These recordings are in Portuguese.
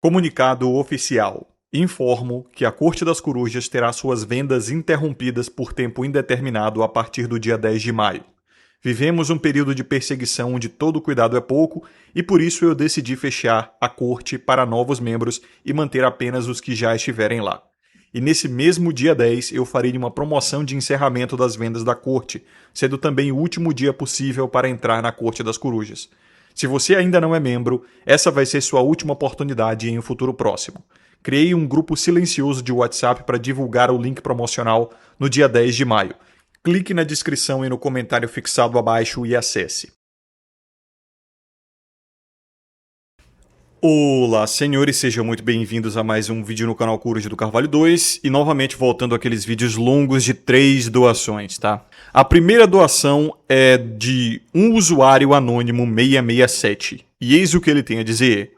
Comunicado oficial. Informo que a Corte das Corujas terá suas vendas interrompidas por tempo indeterminado a partir do dia 10 de maio. Vivemos um período de perseguição onde todo cuidado é pouco e por isso eu decidi fechar a corte para novos membros e manter apenas os que já estiverem lá. E nesse mesmo dia 10 eu farei uma promoção de encerramento das vendas da corte, sendo também o último dia possível para entrar na Corte das Corujas. Se você ainda não é membro, essa vai ser sua última oportunidade em um futuro próximo. Criei um grupo silencioso de WhatsApp para divulgar o link promocional no dia 10 de maio. Clique na descrição e no comentário fixado abaixo e acesse. Olá, senhores, sejam muito bem-vindos a mais um vídeo no canal Coruja do Carvalho 2 e novamente voltando àqueles vídeos longos de 3 doações, tá? A primeira doação é de um usuário anônimo 667 e eis o que ele tem a dizer.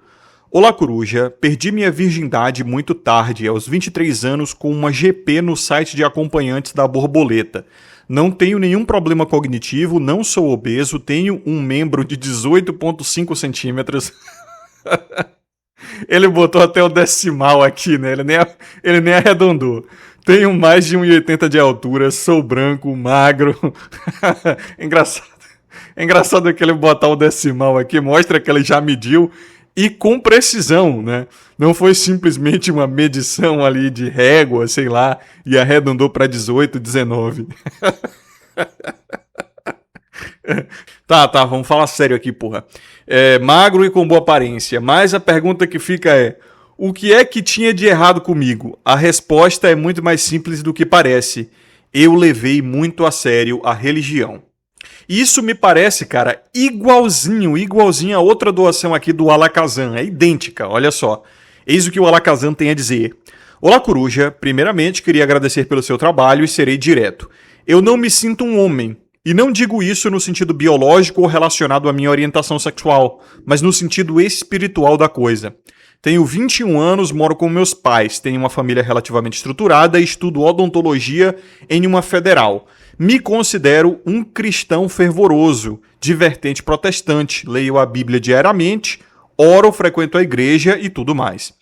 Olá, Coruja, perdi minha virgindade muito tarde, aos 23 anos, com uma GP no site de acompanhantes da borboleta. Não tenho nenhum problema cognitivo, não sou obeso, tenho um membro de 18,5 centímetros... Ele botou até o decimal aqui, né? Ele nem arredondou. Tenho mais de 1,80 de altura, sou branco, magro. Engraçado que ele botar o decimal aqui, mostra que ele já mediu e com precisão, né? Não foi simplesmente uma medição ali de régua, sei lá, e arredondou para 18, 19. Tá, vamos falar sério aqui, porra. Magro e com boa aparência, mas a pergunta que fica é: o que é que tinha de errado comigo? A resposta é muito mais simples do que parece. Eu levei muito a sério a religião. Isso me parece, cara, igualzinho a outra doação aqui do Alakazam. É idêntica, olha só. Eis o que o Alakazam tem a dizer. Olá, Coruja. Primeiramente, queria agradecer pelo seu trabalho e serei direto. Eu não me sinto um homem. E não digo isso no sentido biológico ou relacionado à minha orientação sexual, mas no sentido espiritual da coisa. Tenho 21 anos, moro com meus pais, tenho uma família relativamente estruturada e estudo odontologia em uma federal. Me considero um cristão fervoroso, de vertente protestante, leio a Bíblia diariamente, oro, frequento a igreja e tudo mais.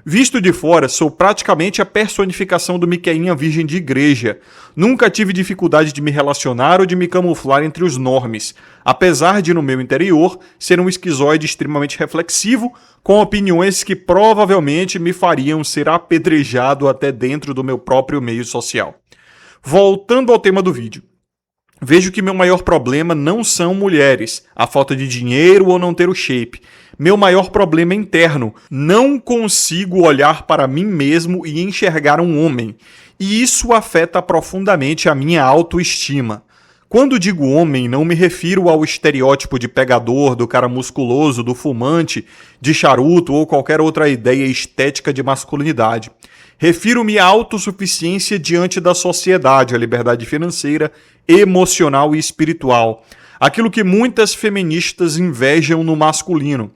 Visto de fora, sou praticamente a personificação do Miqueinha Virgem de Igreja. Nunca tive dificuldade de me relacionar ou de me camuflar entre os normes, apesar de, no meu interior, ser um esquizoide extremamente reflexivo, com opiniões que provavelmente me fariam ser apedrejado até dentro do meu próprio meio social. Voltando ao tema do vídeo. Vejo que meu maior problema não são mulheres, a falta de dinheiro ou não ter o shape. Meu maior problema é interno. Não consigo olhar para mim mesmo e enxergar um homem. E isso afeta profundamente a minha autoestima. Quando digo homem, não me refiro ao estereótipo de pegador, do cara musculoso, do fumante, de charuto ou qualquer outra ideia estética de masculinidade. Refiro-me à autossuficiência diante da sociedade, à liberdade financeira, emocional e espiritual. Aquilo que muitas feministas invejam no masculino.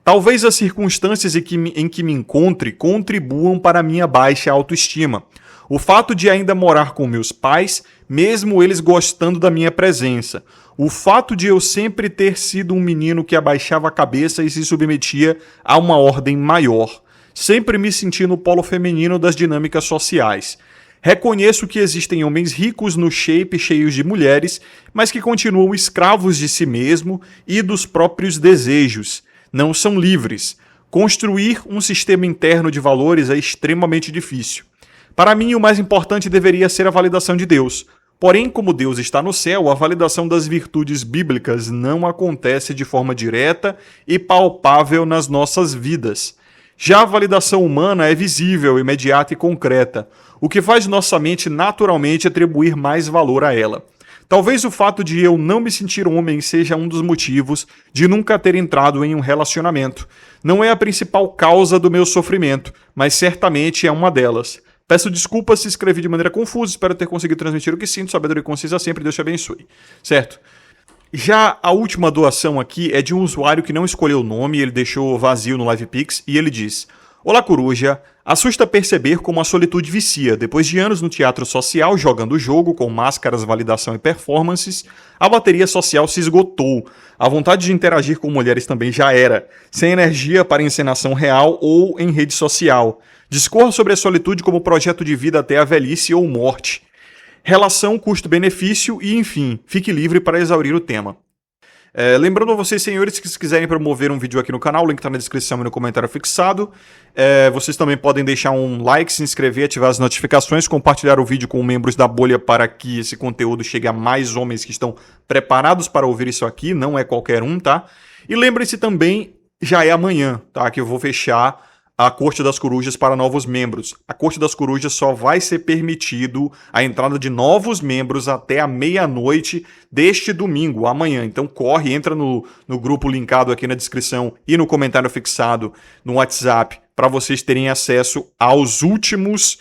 Talvez as circunstâncias em que me encontre contribuam para a minha baixa autoestima. O fato de ainda morar com meus pais, mesmo eles gostando da minha presença. O fato de eu sempre ter sido um menino que abaixava a cabeça e se submetia a uma ordem maior. Sempre me senti no polo feminino das dinâmicas sociais. Reconheço que existem homens ricos no shape cheios de mulheres, mas que continuam escravos de si mesmo e dos próprios desejos. Não são livres. Construir um sistema interno de valores é extremamente difícil. Para mim, o mais importante deveria ser a validação de Deus. Porém, como Deus está no céu, a validação das virtudes bíblicas não acontece de forma direta e palpável nas nossas vidas. Já a validação humana é visível, imediata e concreta, o que faz nossa mente naturalmente atribuir mais valor a ela. Talvez o fato de eu não me sentir homem seja um dos motivos de nunca ter entrado em um relacionamento. Não é a principal causa do meu sofrimento, mas certamente é uma delas. Peço desculpas se escrevi de maneira confusa, espero ter conseguido transmitir o que sinto, sabedoria concisa sempre, Deus te abençoe. Certo? Já a última doação aqui é de um usuário que não escolheu o nome, ele deixou vazio no LivePix e ele diz: Olá, Coruja, Assusta perceber como a solitude vicia. Depois de anos no teatro social, jogando o jogo, com máscaras, validação e performances, a bateria social se esgotou. A vontade de interagir com mulheres também já era, sem energia para encenação real ou em rede social. Discorra sobre a solitude como projeto de vida até a velhice ou morte. Relação custo-benefício e, enfim, fique livre para exaurir o tema. Lembrando a vocês, senhores, que se quiserem promover um vídeo aqui no canal, o link está na descrição e no comentário fixado. Vocês também podem deixar um like, se inscrever, ativar as notificações, compartilhar o vídeo com membros da bolha para que esse conteúdo chegue a mais homens que estão preparados para ouvir isso aqui, não é qualquer um, tá? E lembrem-se também, já é amanhã, tá? Que eu vou fechar a Corte das Corujas para novos membros. A Corte das Corujas só vai ser permitido a entrada de novos membros até a meia-noite deste domingo, amanhã. Então corre, entra no grupo linkado aqui na descrição e no comentário fixado no WhatsApp para vocês terem acesso às últimas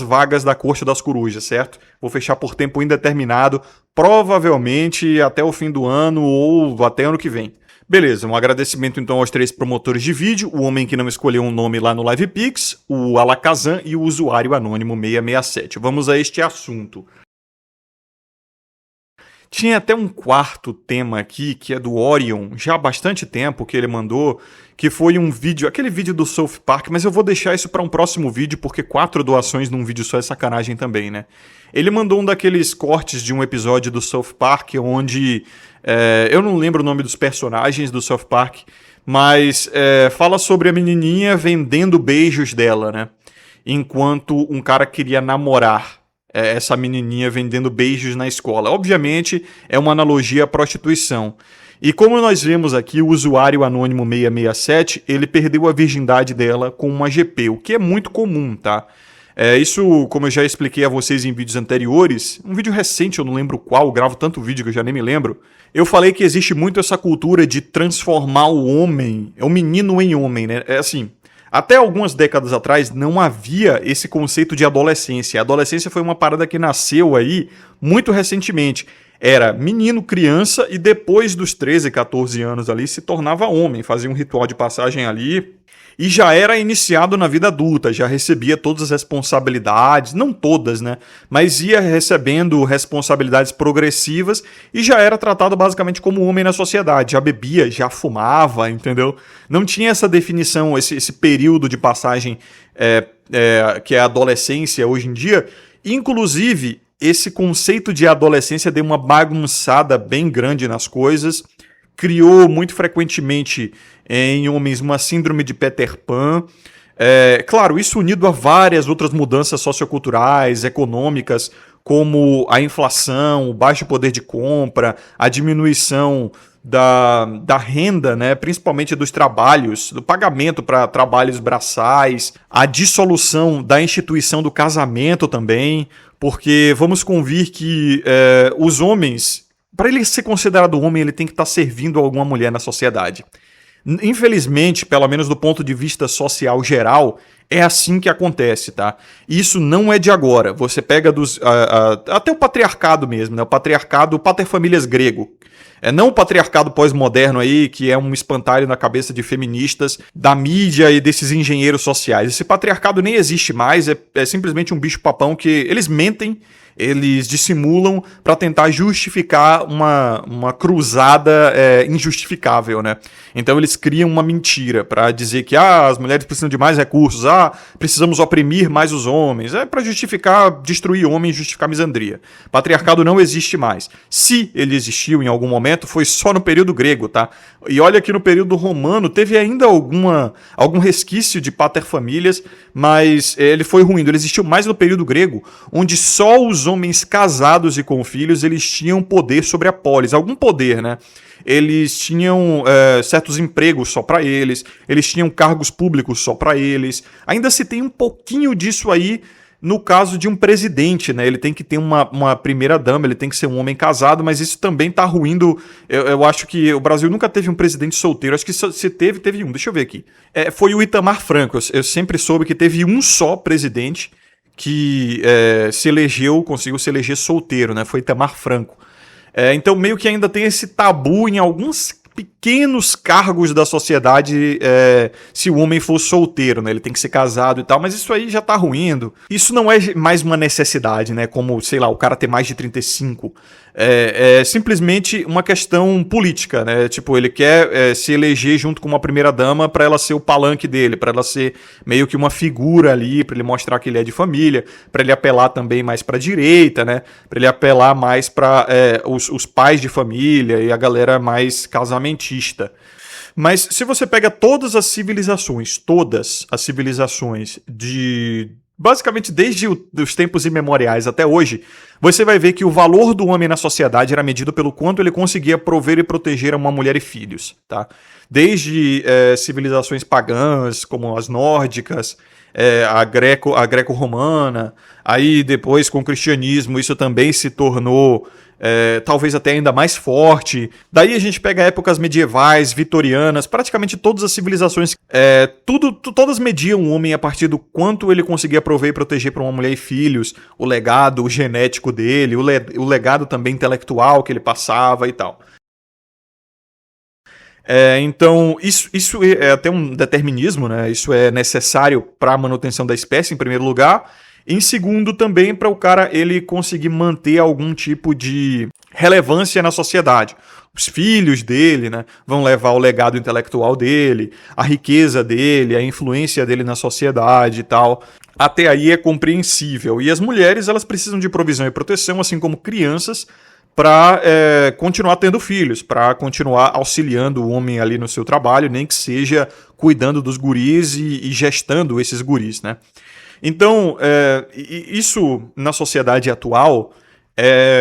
vagas da Corte das Corujas, certo? Vou fechar por tempo indeterminado, provavelmente até o fim do ano ou até ano que vem. Beleza, um agradecimento então aos 3 promotores de vídeo, o homem que não escolheu um nome lá no LivePix, o Alakazam e o usuário anônimo 667. Vamos a este assunto. Tinha até um quarto tema aqui, que é do Orion, já há bastante tempo que ele mandou, que foi um vídeo, aquele vídeo do South Park, mas eu vou deixar isso para um próximo vídeo, porque 4 doações num vídeo só é sacanagem também, né? Ele mandou um daqueles cortes de um episódio do South Park, onde eu não lembro o nome dos personagens do South Park, mas fala sobre a menininha vendendo beijos dela, né? Enquanto um cara queria namorar essa menininha vendendo beijos na escola. Obviamente, é uma analogia à prostituição. E como nós vemos aqui, o usuário anônimo 667, ele perdeu a virgindade dela com uma GP, o que é muito comum, tá? Isso, como eu já expliquei a vocês em vídeos anteriores, um vídeo recente, eu não lembro qual, eu gravo tanto vídeo que eu já nem me lembro, eu falei que existe muito essa cultura de transformar o homem, o menino em homem, né? É assim, até algumas décadas atrás não havia esse conceito de adolescência. A adolescência foi uma parada que nasceu aí muito recentemente. Era menino, criança e depois dos 13, 14 anos ali se tornava homem, fazia um ritual de passagem ali e já era iniciado na vida adulta, já recebia todas as responsabilidades, não todas, né? Mas ia recebendo responsabilidades progressivas e já era tratado basicamente como homem na sociedade, já bebia, já fumava, entendeu? Não tinha essa definição, esse período de passagem que é a adolescência hoje em dia. Inclusive, esse conceito de adolescência deu uma bagunçada bem grande nas coisas, criou muito frequentemente em homens uma síndrome de Peter Pan. Claro, isso unido a várias outras mudanças socioculturais, econômicas, como a inflação, o baixo poder de compra, a diminuição da renda, né, principalmente dos trabalhos, do pagamento para trabalhos braçais, a dissolução da instituição do casamento também, porque vamos convir que os homens, para ele ser considerado homem, ele tem que estar servindo a alguma mulher na sociedade. Infelizmente, pelo menos do ponto de vista social geral, é assim que acontece, tá? Isso não é de agora. Você pega até o patriarcado mesmo, né? O patriarcado, o paterfamilias grego. Não o patriarcado pós-moderno aí, que é um espantalho na cabeça de feministas, da mídia e desses engenheiros sociais. Esse patriarcado nem existe mais, é simplesmente um bicho-papão que eles mentem, eles dissimulam para tentar justificar uma cruzada injustificável, né? Então eles criam uma mentira para dizer que as mulheres precisam de mais recursos, precisamos oprimir mais os homens, para justificar, destruir homens, justificar misandria. Patriarcado não existe mais. Se ele existiu em algum momento, foi só no período grego, tá? E olha que no período romano teve ainda algum resquício de paterfamílias, mas ele foi ruindo. Ele existiu mais no período grego, onde só os homens casados e com filhos, eles tinham poder sobre a polis, algum poder, né? Eles tinham certos empregos só para eles tinham cargos públicos só para eles. Ainda se tem um pouquinho disso aí no caso de um presidente, né? Ele tem que ter uma primeira-dama, ele tem que ser um homem casado, mas isso também tá ruindo. Eu acho que o Brasil nunca teve um presidente solteiro. Acho que se teve um. Deixa eu ver aqui. Foi o Itamar Franco. Eu sempre soube que teve um só presidente que conseguiu se eleger solteiro, né? Foi Itamar Franco. Então meio que ainda tem esse tabu em alguns pequenos cargos da sociedade se o homem for solteiro, né? Ele tem que ser casado e tal, mas isso aí já tá ruindo. Isso não é mais uma necessidade, né? Como, sei lá, o cara ter mais de 35. É simplesmente uma questão política, né? Tipo, ele quer se eleger junto com uma primeira-dama pra ela ser o palanque dele, pra ela ser meio que uma figura ali, pra ele mostrar que ele é de família, pra ele apelar também mais pra direita, né? Pra ele apelar mais pra os pais de família e a galera mais casamentista. Mas se você pega todas as civilizações basicamente desde os tempos imemoriais até hoje, você vai ver que o valor do homem na sociedade era medido pelo quanto ele conseguia prover e proteger uma mulher e filhos, tá? Desde civilizações pagãs, como as nórdicas, a greco-romana, aí depois com o cristianismo isso também se tornou talvez até ainda mais forte. Daí a gente pega épocas medievais, vitorianas, praticamente todas as civilizações, todas mediam o homem a partir do quanto ele conseguia prover e proteger para uma mulher e filhos, o legado, o genético dele, o legado também intelectual que ele passava e tal. Então, isso é até um determinismo, né? Isso é necessário para a manutenção da espécie, em primeiro lugar. Em segundo, também para o cara ele conseguir manter algum tipo de relevância na sociedade. Os filhos dele, né, vão levar o legado intelectual dele, a riqueza dele, a influência dele na sociedade e tal. Até aí é compreensível. E as mulheres, elas precisam de provisão e proteção, assim como crianças, para continuar tendo filhos, para continuar auxiliando o homem ali no seu trabalho, nem que seja cuidando dos guris e gestando esses guris, né? Então, isso na sociedade atual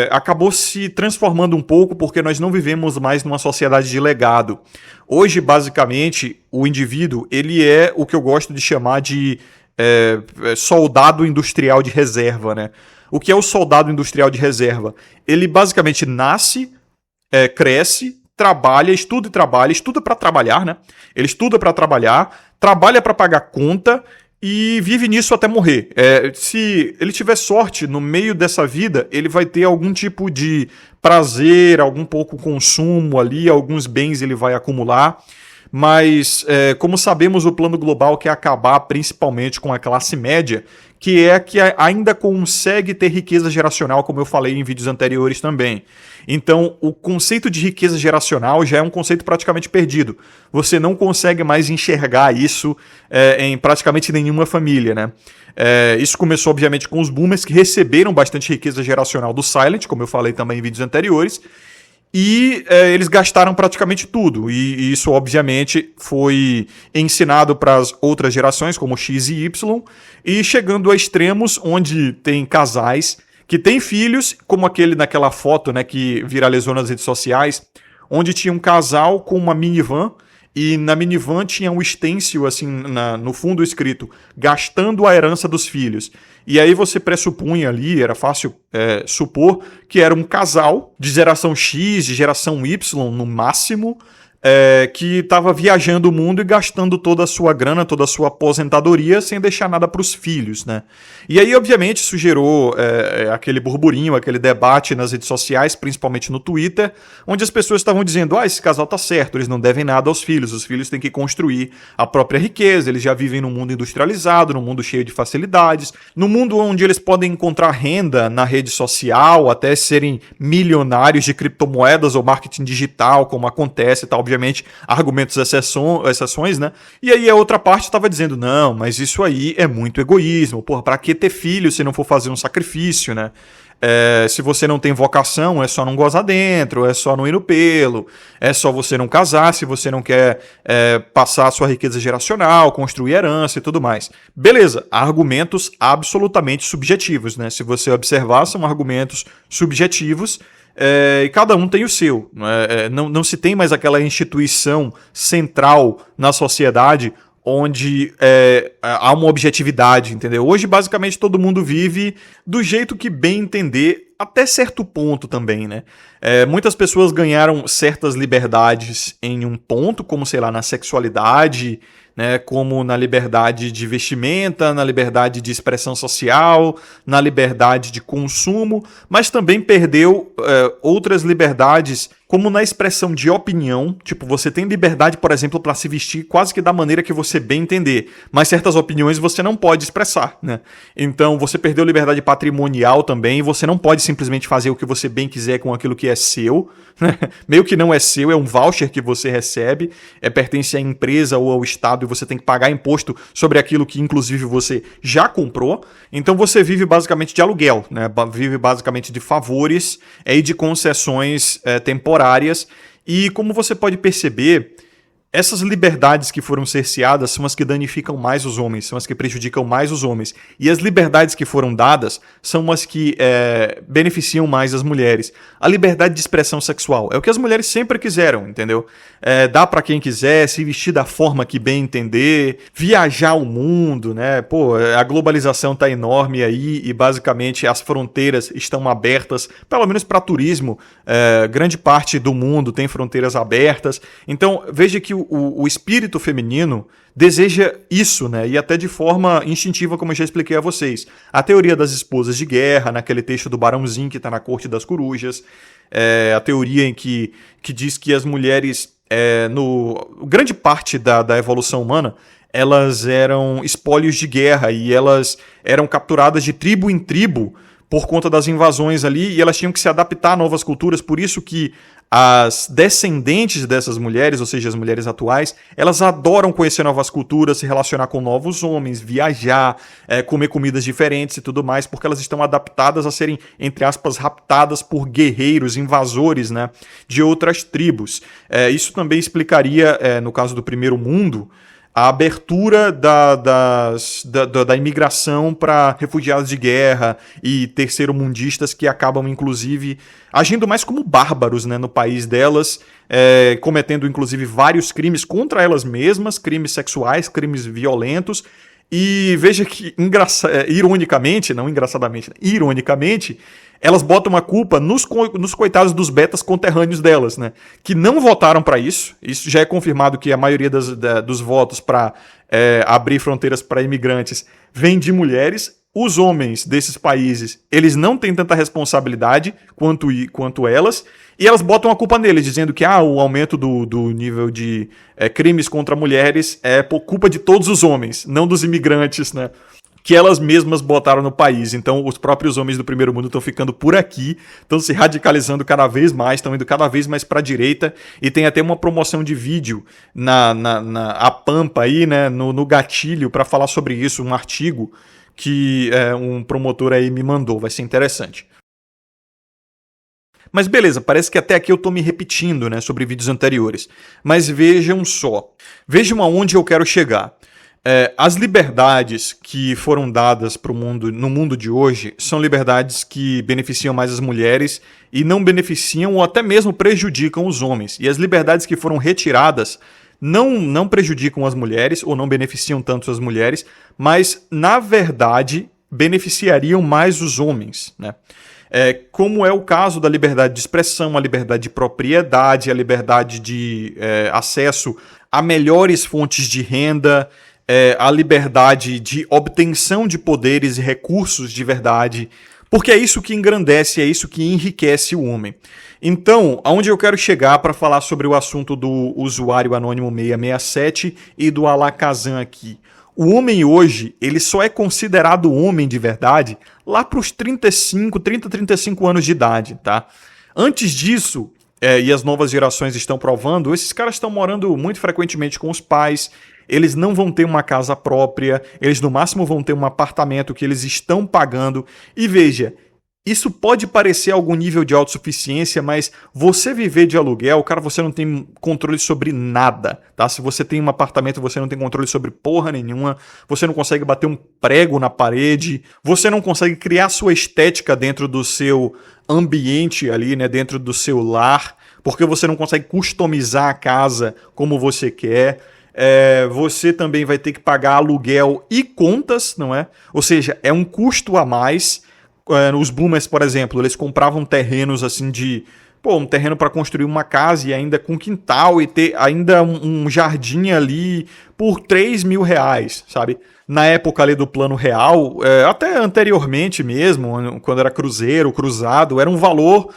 acabou se transformando um pouco porque nós não vivemos mais numa sociedade de legado. Hoje, basicamente, o indivíduo ele é o que eu gosto de chamar de soldado industrial de reserva, né? O que é o soldado industrial de reserva? Ele basicamente nasce, cresce, estuda para trabalhar, né? Ele estuda para trabalhar, trabalha para pagar conta e vive nisso até morrer. Se ele tiver sorte no meio dessa vida, ele vai ter algum tipo de prazer, algum pouco consumo ali, alguns bens ele vai acumular. Mas, como sabemos, o plano global quer acabar principalmente com a classe média, que é a que ainda consegue ter riqueza geracional, como eu falei em vídeos anteriores também. Então, o conceito de riqueza geracional já é um conceito praticamente perdido. Você não consegue mais enxergar isso em praticamente nenhuma família, né? Isso começou, obviamente, com os boomers, que receberam bastante riqueza geracional do Silent, como eu falei também em vídeos anteriores, e eles gastaram praticamente tudo. E isso, obviamente, foi ensinado para as outras gerações, como X e Y, e chegando a extremos onde tem casais que têm filhos, como aquele naquela foto, né, que viralizou nas redes sociais, onde tinha um casal com uma minivan, e na minivan tinha um stencil, assim, no fundo escrito, gastando a herança dos filhos. E aí você pressupunha ali, era fácil supor, que era um casal de geração X, de geração Y, no máximo, que estava viajando o mundo e gastando toda a sua grana, toda a sua aposentadoria, sem deixar nada para os filhos, né? E aí, obviamente, isso gerou aquele burburinho, aquele debate nas redes sociais, principalmente no Twitter, onde as pessoas estavam dizendo, esse casal tá certo, eles não devem nada aos filhos, os filhos têm que construir a própria riqueza, eles já vivem num mundo industrializado, num mundo cheio de facilidades, num mundo onde eles podem encontrar renda na rede social, até serem milionários de criptomoedas ou marketing digital, como acontece, tá? Obviamente, argumentos exceções, né? E aí a outra parte estava dizendo, não, mas isso aí é muito egoísmo, porra, pra que ter filho se não for fazer um sacrifício, né? Se você não tem vocação, é só não gozar dentro, é só não ir no pelo, é só você não casar se você não quer passar a sua riqueza geracional, construir herança e tudo mais. Beleza, argumentos absolutamente subjetivos, né? Se você observar, são argumentos subjetivos, e cada um tem o seu. Não se tem mais aquela instituição central na sociedade onde há uma objetividade, entendeu? Hoje, basicamente, todo mundo vive do jeito que bem entender, até certo ponto também, né? Muitas pessoas ganharam certas liberdades em um ponto, como, sei lá, na sexualidade, né, como na liberdade de vestimenta, na liberdade de expressão social, na liberdade de consumo, mas também perdeu outras liberdades, como na expressão de opinião. Tipo, você tem liberdade, por exemplo, para se vestir quase que da maneira que você bem entender, mas certas opiniões você não pode expressar, né? Então, você perdeu liberdade patrimonial também, você não pode simplesmente fazer o que você bem quiser com aquilo que é seu, né? Meio que não é seu, é um voucher que você recebe, pertence à empresa ou ao Estado e você tem que pagar imposto sobre aquilo que, inclusive, você já comprou. Então, você vive basicamente de aluguel, né? Vive basicamente de favores e de concessões temporárias. E como você pode perceber, essas liberdades que foram cerceadas são as que danificam mais os homens, são as que prejudicam mais os homens. E as liberdades que foram dadas são as que beneficiam mais as mulheres. A liberdade de expressão sexual é o que as mulheres sempre quiseram, entendeu? Dá pra quem quiser, se vestir da forma que bem entender, viajar o mundo, né? Pô, a globalização tá enorme aí e basicamente as fronteiras estão abertas, pelo menos para turismo. Grande parte do mundo tem fronteiras abertas. Então, veja que o espírito feminino deseja isso, né? E até de forma instintiva, como eu já expliquei a vocês. A teoria das esposas de guerra, naquele texto do Barãozinho que está na Corte das Corujas, a teoria em que diz que as mulheres, grande parte da evolução humana, elas eram espólios de guerra e elas eram capturadas de tribo em tribo por conta das invasões ali, e elas tinham que se adaptar a novas culturas, por isso que as descendentes dessas mulheres, ou seja, as mulheres atuais, elas adoram conhecer novas culturas, se relacionar com novos homens, viajar, comer comidas diferentes e tudo mais, porque elas estão adaptadas a serem, entre aspas, raptadas por guerreiros, invasores, né, de outras tribos. Isso também explicaria, no caso do Primeiro Mundo, a abertura da imigração para refugiados de guerra e terceiro-mundistas que acabam, inclusive, agindo mais como bárbaros, né, no país delas, cometendo, inclusive, vários crimes contra elas mesmas, crimes sexuais, crimes violentos. E veja que, ironicamente, não engraçadamente, ironicamente, elas botam a culpa nos coitados dos betas conterrâneos delas, né? Que não votaram para isso. Isso já é confirmado que a maioria dos votos para abrir fronteiras para imigrantes vem de mulheres. Os homens desses países, eles não têm tanta responsabilidade quanto elas, e elas botam a culpa neles, dizendo que o aumento do nível de crimes contra mulheres é por culpa de todos os homens, não dos imigrantes, né? Que elas mesmas botaram no país. Então, os próprios homens do Primeiro Mundo estão ficando por aqui, estão se radicalizando cada vez mais, estão indo cada vez mais para a direita, e tem até uma promoção de vídeo na Pampa aí, né, no gatilho, para falar sobre isso, um artigo que um promotor aí me mandou, vai ser interessante. Mas beleza, parece que até aqui eu tô me repetindo, né, sobre vídeos anteriores. Mas vejam só, vejam aonde eu quero chegar. As liberdades que foram dadas no mundo de hoje são liberdades que beneficiam mais as mulheres e não beneficiam ou até mesmo prejudicam os homens. E as liberdades que foram retiradas não prejudicam as mulheres ou não beneficiam tanto as mulheres, mas, na verdade, beneficiariam mais os homens, né? Como é o caso da liberdade de expressão, a liberdade de propriedade, a liberdade de acesso a melhores fontes de renda, a liberdade de obtenção de poderes e recursos de verdade, porque é isso que engrandece, é isso que enriquece o homem. Então, aonde eu quero chegar para falar sobre o assunto do usuário anônimo 667 e do Alakazam aqui? O homem hoje, ele só é considerado homem de verdade lá para os 30, 35 anos de idade, tá? Antes disso, e as novas gerações estão provando, esses caras estão morando muito frequentemente com os pais, eles não vão ter uma casa própria, eles no máximo vão ter um apartamento que eles estão pagando. E veja, isso pode parecer algum nível de autossuficiência, mas você viver de aluguel, cara, você não tem controle sobre nada, tá? Se você tem um apartamento, você não tem controle sobre porra nenhuma, você não consegue bater um prego na parede, você não consegue criar sua estética dentro do seu ambiente ali, né, dentro do seu lar, porque você não consegue customizar a casa como você quer. Você também vai ter que pagar aluguel e contas, não é? Ou seja, é um custo a mais. Os boomers, por exemplo, eles compravam terrenos assim de pô, um terreno para construir uma casa e ainda com quintal e ter ainda um jardim ali por R$ 3.000, sabe? Na época ali do Plano Real, até anteriormente mesmo, quando era cruzeiro, cruzado, era um valor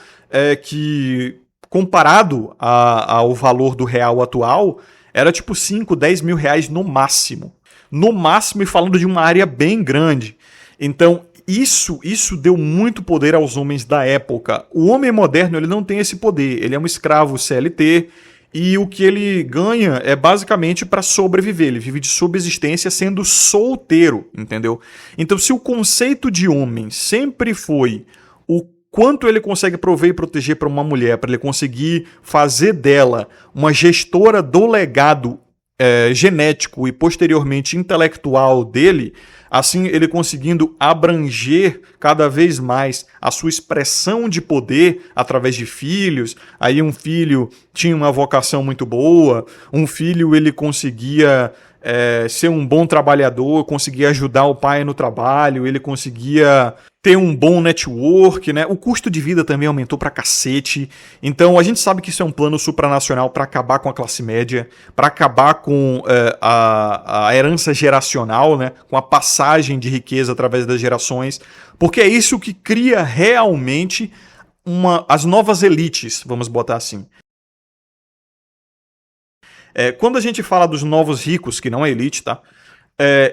que, comparado ao valor do real atual, era tipo 5, 10 mil reais no máximo. No máximo, e falando de uma área bem grande. Então, isso deu muito poder aos homens da época. O homem moderno ele não tem esse poder. Ele é um escravo CLT e o que ele ganha é basicamente para sobreviver. Ele vive de subsistência sendo solteiro, entendeu? Então, se o conceito de homem sempre foi o quanto ele consegue prover e proteger para uma mulher, para ele conseguir fazer dela uma gestora do legado genético e posteriormente intelectual dele, assim ele conseguindo abranger cada vez mais a sua expressão de poder através de filhos. Aí um filho tinha uma vocação muito boa, um filho ele conseguia ser um bom trabalhador, conseguia ajudar o pai no trabalho, ele conseguia ter um bom network, né? O custo de vida também aumentou pra cacete. Então a gente sabe que isso é um plano supranacional para acabar com a classe média, para acabar com a herança geracional, né? Com a passagem de riqueza através das gerações, porque é isso que cria realmente as novas elites, vamos botar assim. Quando a gente fala dos novos ricos, que não é elite, tá?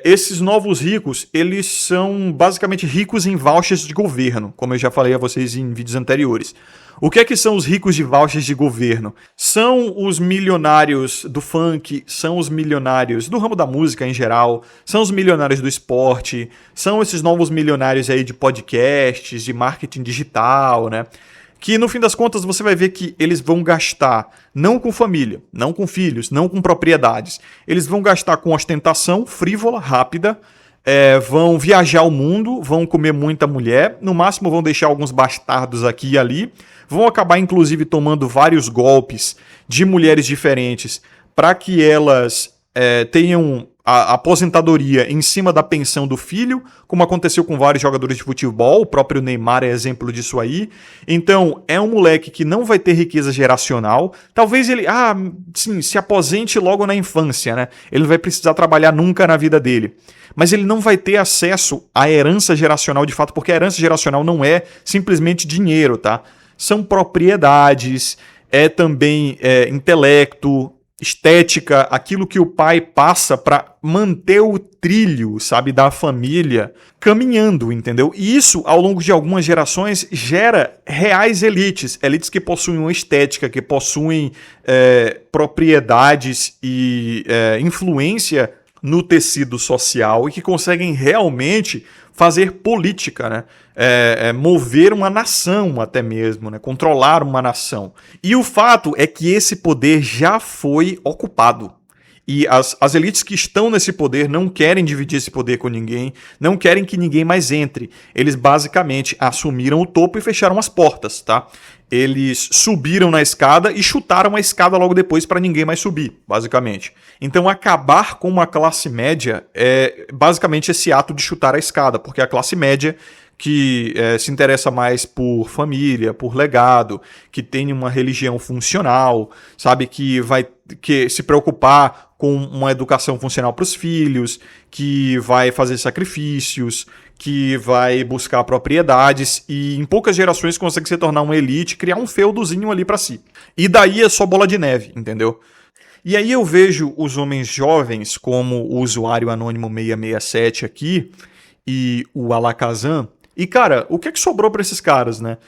Esses novos ricos, eles são basicamente ricos em vouchers de governo, como eu já falei a vocês em vídeos anteriores. O que é que são os ricos de vouchers de governo? São os milionários do funk, são os milionários do ramo da música em geral, são os milionários do esporte, são esses novos milionários aí de podcasts, de marketing digital, né? Que no fim das contas você vai ver que eles vão gastar não com família, não com filhos, não com propriedades. Eles vão gastar com ostentação frívola, rápida, vão viajar o mundo, vão comer muita mulher, no máximo vão deixar alguns bastardos aqui e ali, vão acabar inclusive tomando vários golpes de mulheres diferentes para que elas tenham a aposentadoria em cima da pensão do filho, como aconteceu com vários jogadores de futebol, o próprio Neymar é exemplo disso aí. Então, é um moleque que não vai ter riqueza geracional. Talvez ele, sim, se aposente logo na infância, né? Ele não vai precisar trabalhar nunca na vida dele. Mas ele não vai ter acesso à herança geracional de fato, porque a herança geracional não é simplesmente dinheiro, tá? São propriedades, é também intelecto, estética, aquilo que o pai passa para manter o trilho, sabe, da família caminhando, entendeu? E isso, ao longo de algumas gerações, gera reais elites que possuem uma estética, que possuem propriedades e influência no tecido social e que conseguem realmente fazer política, né? Mover uma nação até mesmo, né? Controlar uma nação. E o fato é que esse poder já foi ocupado. E as elites que estão nesse poder não querem dividir esse poder com ninguém, não querem que ninguém mais entre. Eles basicamente assumiram o topo e fecharam as portas, tá? Eles subiram na escada e chutaram a escada logo depois para ninguém mais subir, basicamente. Então acabar com uma classe média é basicamente esse ato de chutar a escada, porque a classe média que se interessa mais por família, por legado, que tem uma religião funcional, sabe, que vai se preocupar com uma educação funcional para os filhos, que vai fazer sacrifícios, que vai buscar propriedades e em poucas gerações consegue se tornar uma elite, criar um feudozinho ali para si. E daí é só bola de neve, entendeu? E aí eu vejo os homens jovens, como o usuário anônimo 667 aqui e o Alakazam. E, cara, o que é que sobrou pra esses caras, né?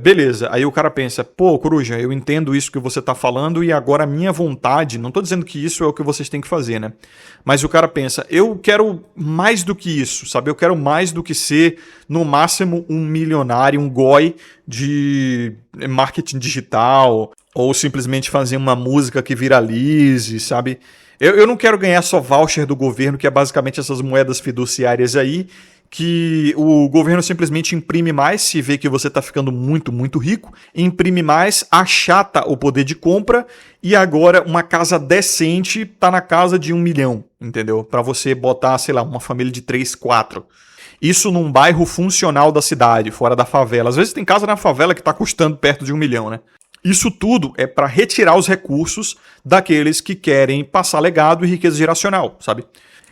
Beleza, aí o cara pensa, pô, Coruja, eu entendo isso que você tá falando e agora a minha vontade, não tô dizendo que isso é o que vocês têm que fazer, né? Mas o cara pensa, eu quero mais do que isso, sabe? Eu quero mais do que ser, no máximo, um milionário, um goi de marketing digital ou simplesmente fazer uma música que viralize, sabe? Eu não quero ganhar só voucher do governo, que é basicamente essas moedas fiduciárias aí, que o governo simplesmente imprime mais se vê que você está ficando muito, muito rico, imprime mais, achata o poder de compra e agora uma casa decente está na casa de 1 milhão, entendeu? Para você botar, sei lá, uma família de 3, 4. Isso num bairro funcional da cidade, fora da favela. Às vezes tem casa na favela que tá custando perto de 1 milhão, né? Isso tudo é para retirar os recursos daqueles que querem passar legado e riqueza geracional, sabe?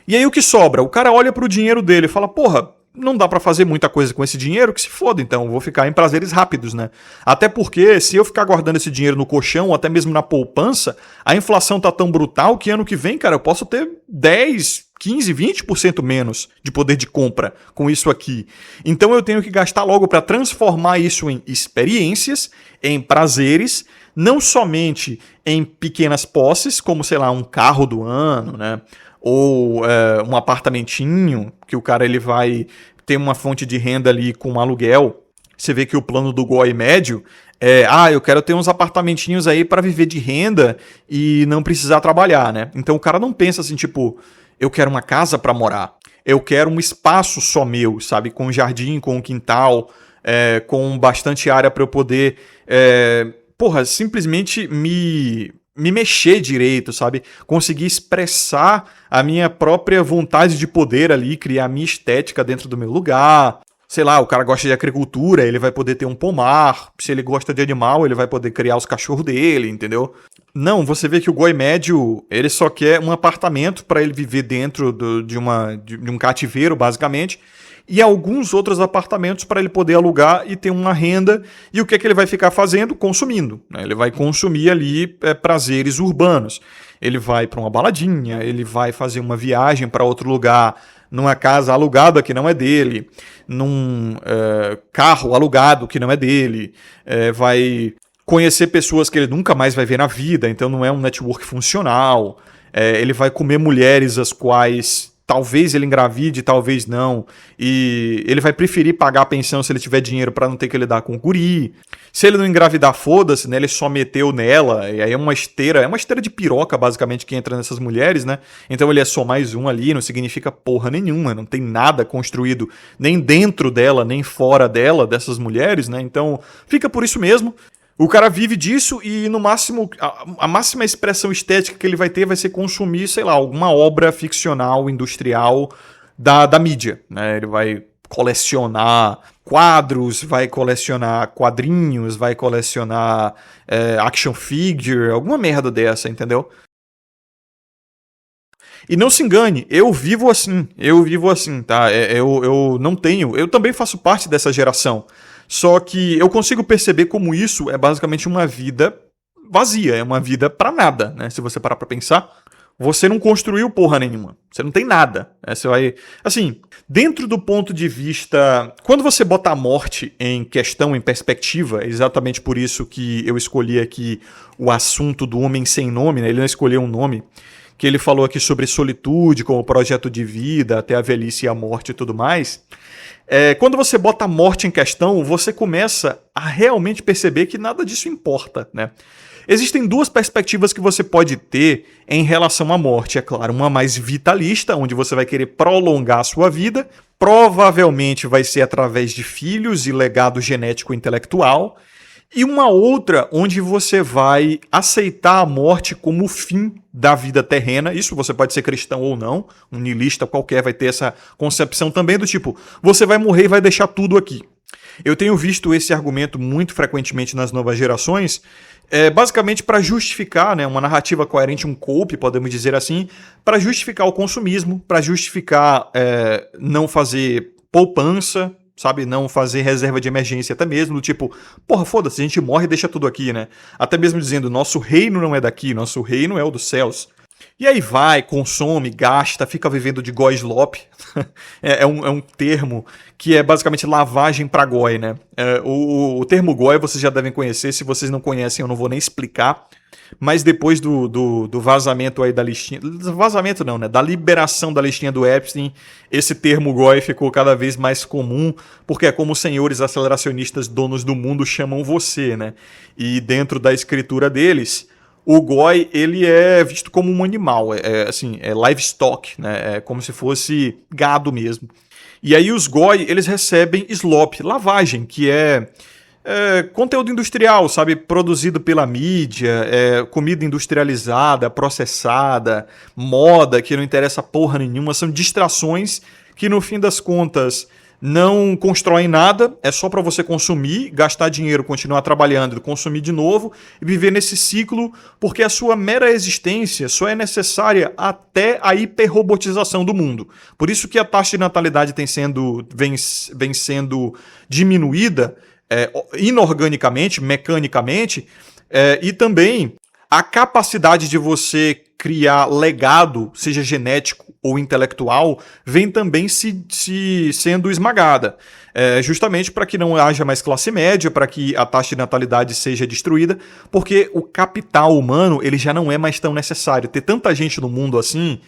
E aí o que sobra? O cara olha pro dinheiro dele e fala, porra, não dá pra fazer muita coisa com esse dinheiro, que se foda, então, eu vou ficar em prazeres rápidos, né? Até porque, se eu ficar guardando esse dinheiro no colchão, ou até mesmo na poupança, a inflação tá tão brutal que ano que vem, cara, eu posso ter 10, 15, 20% menos de poder de compra com isso aqui. Então eu tenho que gastar logo para transformar isso em experiências, em prazeres, não somente em pequenas posses, como, sei lá, um carro do ano, né? Ou um apartamentinho, que o cara ele vai ter uma fonte de renda ali com um aluguel. Você vê que o plano do GOI médio é, eu quero ter uns apartamentinhos aí para viver de renda e não precisar trabalhar, né? Então o cara não pensa assim, tipo, eu quero uma casa para morar, eu quero um espaço só meu, sabe? Com um jardim, com um quintal, com bastante área para eu poder, simplesmente me mexer direito, sabe? Conseguir expressar a minha própria vontade de poder ali, criar a minha estética dentro do meu lugar. Sei lá, o cara gosta de agricultura, ele vai poder ter um pomar. Se ele gosta de animal, ele vai poder criar os cachorros dele, entendeu? Não, você vê que o goi médio, ele só quer um apartamento para ele viver dentro de um cativeiro, basicamente, e alguns outros apartamentos para ele poder alugar e ter uma renda. E o que é que ele vai ficar fazendo? Consumindo, né? Ele vai consumir ali prazeres urbanos. Ele vai para uma baladinha, ele vai fazer uma viagem para outro lugar, numa casa alugada que não é dele, num carro alugado que não é dele, vai conhecer pessoas que ele nunca mais vai ver na vida, então não é um network funcional. Ele vai comer mulheres as quais talvez ele engravide, talvez não, e ele vai preferir pagar a pensão se ele tiver dinheiro para não ter que lidar com o guri. Se ele não engravidar, foda-se, né? Ele só meteu nela, e aí é uma esteira de piroca, basicamente, que entra nessas mulheres, né? Então ele é só mais um ali, não significa porra nenhuma, não tem nada construído nem dentro dela, nem fora dela, dessas mulheres, né? Então fica por isso mesmo. O cara vive disso e, no máximo, a máxima expressão estética que ele vai ter vai ser consumir, sei lá, alguma obra ficcional, industrial da mídia, né? Ele vai colecionar quadros, vai colecionar quadrinhos, vai colecionar action figure, alguma merda dessa, entendeu? E não se engane, eu vivo assim, tá? Eu não tenho, eu também faço parte dessa geração. Só que eu consigo perceber como isso é basicamente uma vida vazia, é uma vida pra nada, né? Se você parar pra pensar, você não construiu porra nenhuma, você não tem nada, né? Você vai... Assim, dentro do ponto de vista... Quando você bota a morte em questão, em perspectiva, é exatamente por isso que eu escolhi aqui o assunto do homem sem nome, né? Ele não escolheu um nome, que ele falou aqui sobre solitude como projeto de vida, até a velhice e a morte e tudo mais... Quando você bota a morte em questão, você começa a realmente perceber que nada disso importa, né? Existem duas perspectivas que você pode ter em relação à morte. É claro, uma mais vitalista, onde você vai querer prolongar a sua vida. Provavelmente vai ser através de filhos e legado genético intelectual. E uma outra onde você vai aceitar a morte como o fim da vida terrena. Isso você pode ser cristão ou não, um niilista qualquer vai ter essa concepção também do tipo, você vai morrer e vai deixar tudo aqui. Eu tenho visto esse argumento muito frequentemente nas novas gerações, basicamente para justificar, né, uma narrativa coerente, um cope, podemos dizer assim, para justificar o consumismo, para justificar não fazer poupança, sabe, não fazer reserva de emergência, até mesmo do tipo, porra, foda-se, a gente morre e deixa tudo aqui, né? Até mesmo dizendo, nosso reino não é daqui, nosso reino é o dos céus. E aí vai, consome, gasta, fica vivendo de goi slop. é um termo que é basicamente lavagem para goi, né? O termo goi vocês já devem conhecer, se vocês não conhecem eu não vou nem explicar. Mas depois do vazamento aí da listinha... Vazamento não, né? Da liberação da listinha do Epstein, esse termo goi ficou cada vez mais comum, porque é como os senhores aceleracionistas donos do mundo chamam você, né? E dentro da escritura deles, o goi, ele é visto como um animal, assim, é livestock, né? É como se fosse gado mesmo. E aí os goi, eles recebem slop, lavagem, que é conteúdo industrial, sabe? Produzido pela mídia, comida industrializada, processada, moda, que não interessa porra nenhuma, são distrações que no fim das contas não constroem nada, é só para você consumir, gastar dinheiro, continuar trabalhando, consumir de novo e viver nesse ciclo, porque a sua mera existência só é necessária até a hiperrobotização do mundo. Por isso que a taxa de natalidade vem sendo diminuída inorganicamente, mecanicamente, e também a capacidade de você criar legado, seja genético ou intelectual, vem também sendo esmagada. Justamente para que não haja mais classe média, para que a taxa de natalidade seja destruída, porque o capital humano ele já não é mais tão necessário. Ter tanta gente no mundo assim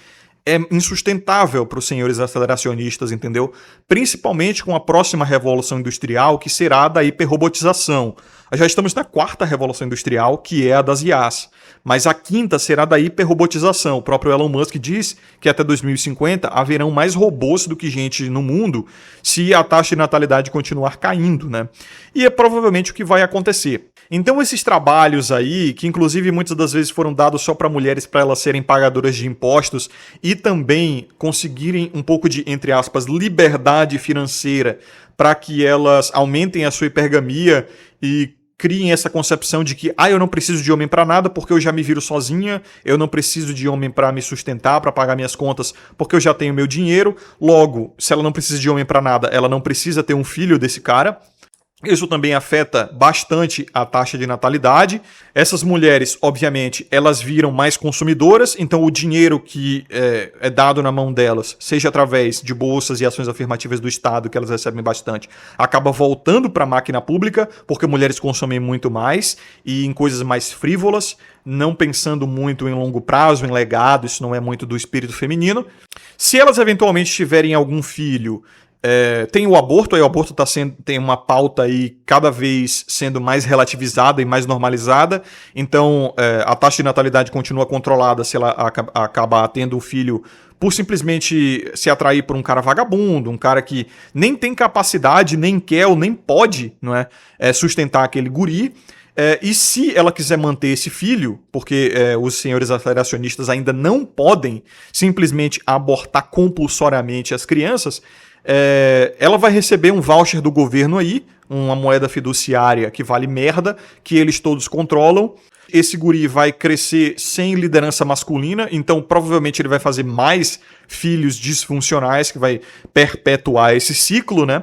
é insustentável para os senhores aceleracionistas, entendeu? Principalmente com a próxima revolução industrial, que será a da hiperrobotização. Já estamos na quarta revolução industrial, que é a das IAs. Mas a quinta será da hiperrobotização. O próprio Elon Musk diz que até 2050 haverão mais robôs do que gente no mundo se a taxa de natalidade continuar caindo, né? E é provavelmente o que vai acontecer. Então esses trabalhos aí, que inclusive muitas das vezes foram dados só para mulheres para elas serem pagadoras de impostos e também conseguirem um pouco de, entre aspas, liberdade financeira para que elas aumentem a sua hipergamia e criem essa concepção de que eu não preciso de homem para nada porque eu já me viro sozinha, eu não preciso de homem para me sustentar, para pagar minhas contas porque eu já tenho meu dinheiro. Logo, se ela não precisa de homem para nada, ela não precisa ter um filho desse cara. Isso também afeta bastante a taxa de natalidade. Essas mulheres, obviamente, elas viram mais consumidoras, então o dinheiro que é dado na mão delas, seja através de bolsas e ações afirmativas do Estado, que elas recebem bastante, acaba voltando para a máquina pública, porque mulheres consomem muito mais e em coisas mais frívolas, não pensando muito em longo prazo, em legado, isso não é muito do espírito feminino. Se elas eventualmente tiverem algum filho, tem o aborto, aí o aborto tem uma pauta aí cada vez sendo mais relativizada e mais normalizada, então a taxa de natalidade continua controlada se ela acabar tendo um filho por simplesmente se atrair por um cara vagabundo, um cara que nem tem capacidade, nem quer ou nem pode, não é, sustentar aquele guri. E se ela quiser manter esse filho, porque os senhores aceleracionistas ainda não podem simplesmente abortar compulsoriamente as crianças, ela vai receber um voucher do governo aí, uma moeda fiduciária que vale merda, que eles todos controlam. Esse guri vai crescer sem liderança masculina, então provavelmente ele vai fazer mais filhos disfuncionais, que vai perpetuar esse ciclo, né?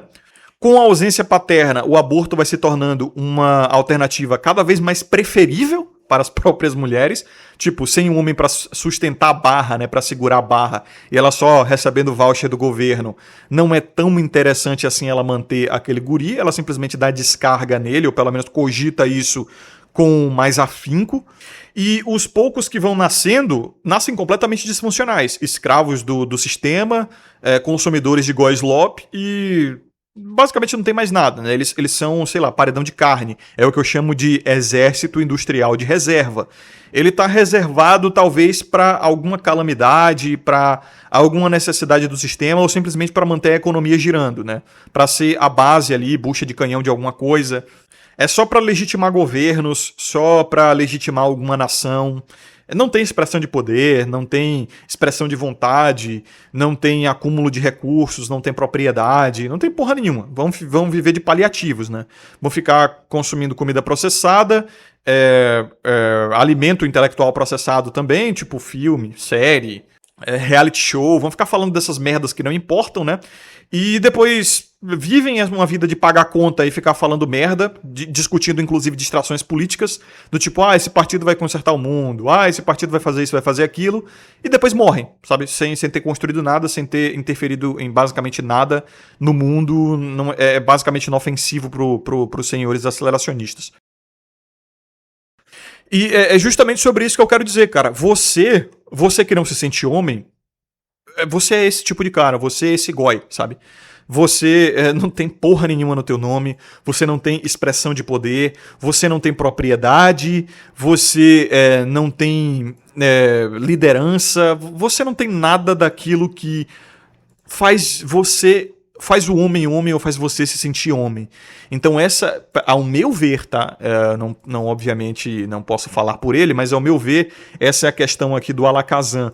Com a ausência paterna, o aborto vai se tornando uma alternativa cada vez mais preferível para as próprias mulheres, tipo, sem um homem para sustentar a barra, né, para segurar a barra, e ela só recebendo voucher do governo, não é tão interessante assim ela manter aquele guri, ela simplesmente dá descarga nele, ou pelo menos cogita isso com mais afinco, e os poucos que vão nascendo, nascem completamente disfuncionais, escravos do sistema, consumidores de Goislop e basicamente não tem mais nada, né? Eles são, sei lá, paredão de carne. É o que eu chamo de exército industrial de reserva. Ele está reservado talvez para alguma calamidade, para alguma necessidade do sistema ou simplesmente para manter a economia girando, né? Para ser a base ali, bucha de canhão de alguma coisa. É só para legitimar governos, só para legitimar alguma nação. Não tem expressão de poder, não tem expressão de vontade, não tem acúmulo de recursos, não tem propriedade, não tem porra nenhuma. Vão viver de paliativos, né? Vão ficar consumindo comida processada, alimento intelectual processado também, tipo filme, série, reality show, vão ficar falando dessas merdas que não importam, né? E depois vivem uma vida de pagar conta e ficar falando merda, discutindo inclusive distrações políticas, do tipo, esse partido vai consertar o mundo, esse partido vai fazer isso, vai fazer aquilo, e depois morrem, sabe? Sem ter construído nada, sem ter interferido em basicamente nada no mundo, não, é basicamente inofensivo pros senhores aceleracionistas. E é justamente sobre isso que eu quero dizer, cara. Você que não se sente homem, você é esse tipo de cara, você é esse goi, sabe? Você não tem porra nenhuma no teu nome, você não tem expressão de poder, você não tem propriedade, você não tem liderança, você não tem nada daquilo que faz o homem ou faz você se sentir homem. Então essa, ao meu ver, tá? Não, obviamente não posso falar por ele, mas ao meu ver, essa é a questão aqui do Alakazam.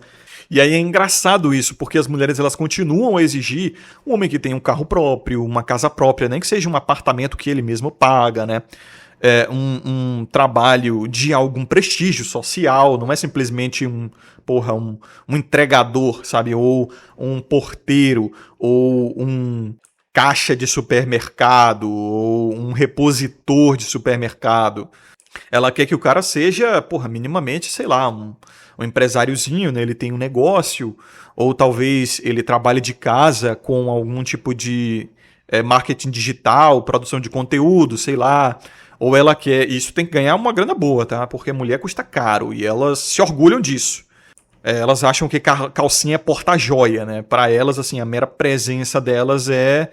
E aí é engraçado isso, porque as mulheres elas continuam a exigir um homem que tenha um carro próprio, uma casa própria, nem que seja um apartamento que ele mesmo paga, né? Um trabalho de algum prestígio social, não é simplesmente um entregador, sabe? Ou um porteiro, ou um caixa de supermercado, ou um repositor de supermercado. Ela quer que o cara seja, minimamente, sei lá, um empresáriozinho, né? Ele tem um negócio, ou talvez ele trabalhe de casa com algum tipo de marketing digital, produção de conteúdo, sei lá. Ou ela quer. Isso tem que ganhar uma grana boa, tá? Porque mulher custa caro e elas se orgulham disso. Elas acham que calcinha é porta-joia, né? Para elas, assim, a mera presença delas é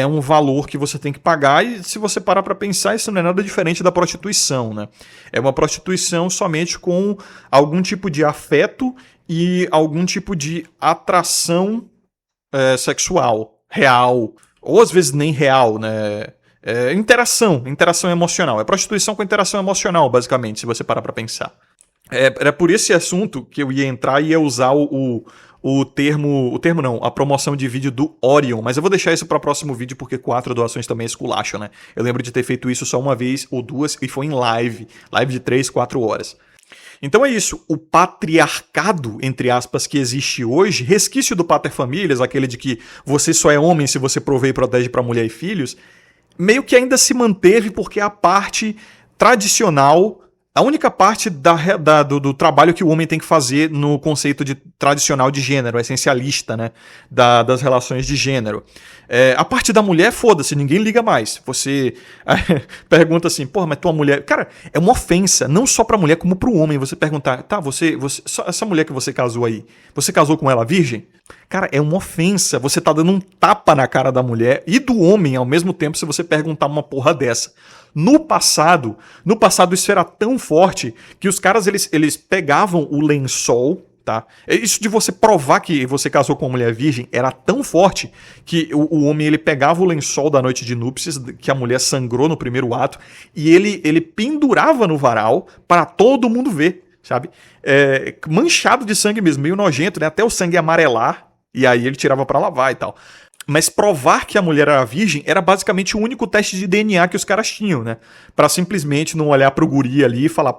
um valor que você tem que pagar, e se você parar para pensar, isso não é nada diferente da prostituição, né? É uma prostituição somente com algum tipo de afeto e algum tipo de atração sexual, real, ou às vezes nem real, né? Interação emocional. É prostituição com interação emocional, basicamente, se você parar para pensar. Era por esse assunto que eu ia entrar e ia usar o termo não, a promoção de vídeo do Orion, mas eu vou deixar isso para o próximo vídeo porque 4 doações também é esculacho, né? Eu lembro de ter feito isso só uma vez ou duas e foi em live de 3, 4 horas. Então é isso, o patriarcado, entre aspas, que existe hoje, resquício do paterfamílias, aquele de que você só é homem se você provê e protege para mulher e filhos, meio que ainda se manteve porque a parte tradicional, a única parte do trabalho que o homem tem que fazer no conceito tradicional de gênero, essencialista, né, das relações de gênero. A parte da mulher, foda-se, ninguém liga mais. Você pergunta assim, mas tua mulher... Cara, é uma ofensa, não só pra mulher, como pro homem. Você perguntar, tá, essa mulher que você casou aí, você casou com ela virgem? Cara, é uma ofensa. Você tá dando um tapa na cara da mulher e do homem ao mesmo tempo se você perguntar uma porra dessa. No passado isso era tão forte que os caras eles pegavam o lençol, tá? Isso de você provar que você casou com uma mulher virgem era tão forte que o homem ele pegava o lençol da noite de núpcias, que a mulher sangrou no primeiro ato, e ele pendurava no varal para todo mundo ver, sabe? Manchado de sangue mesmo, meio nojento, né? Até o sangue amarelar, e aí ele tirava para lavar e tal. Mas provar que a mulher era virgem era basicamente o único teste de DNA que os caras tinham, né? Pra simplesmente não olhar pro guri ali e falar,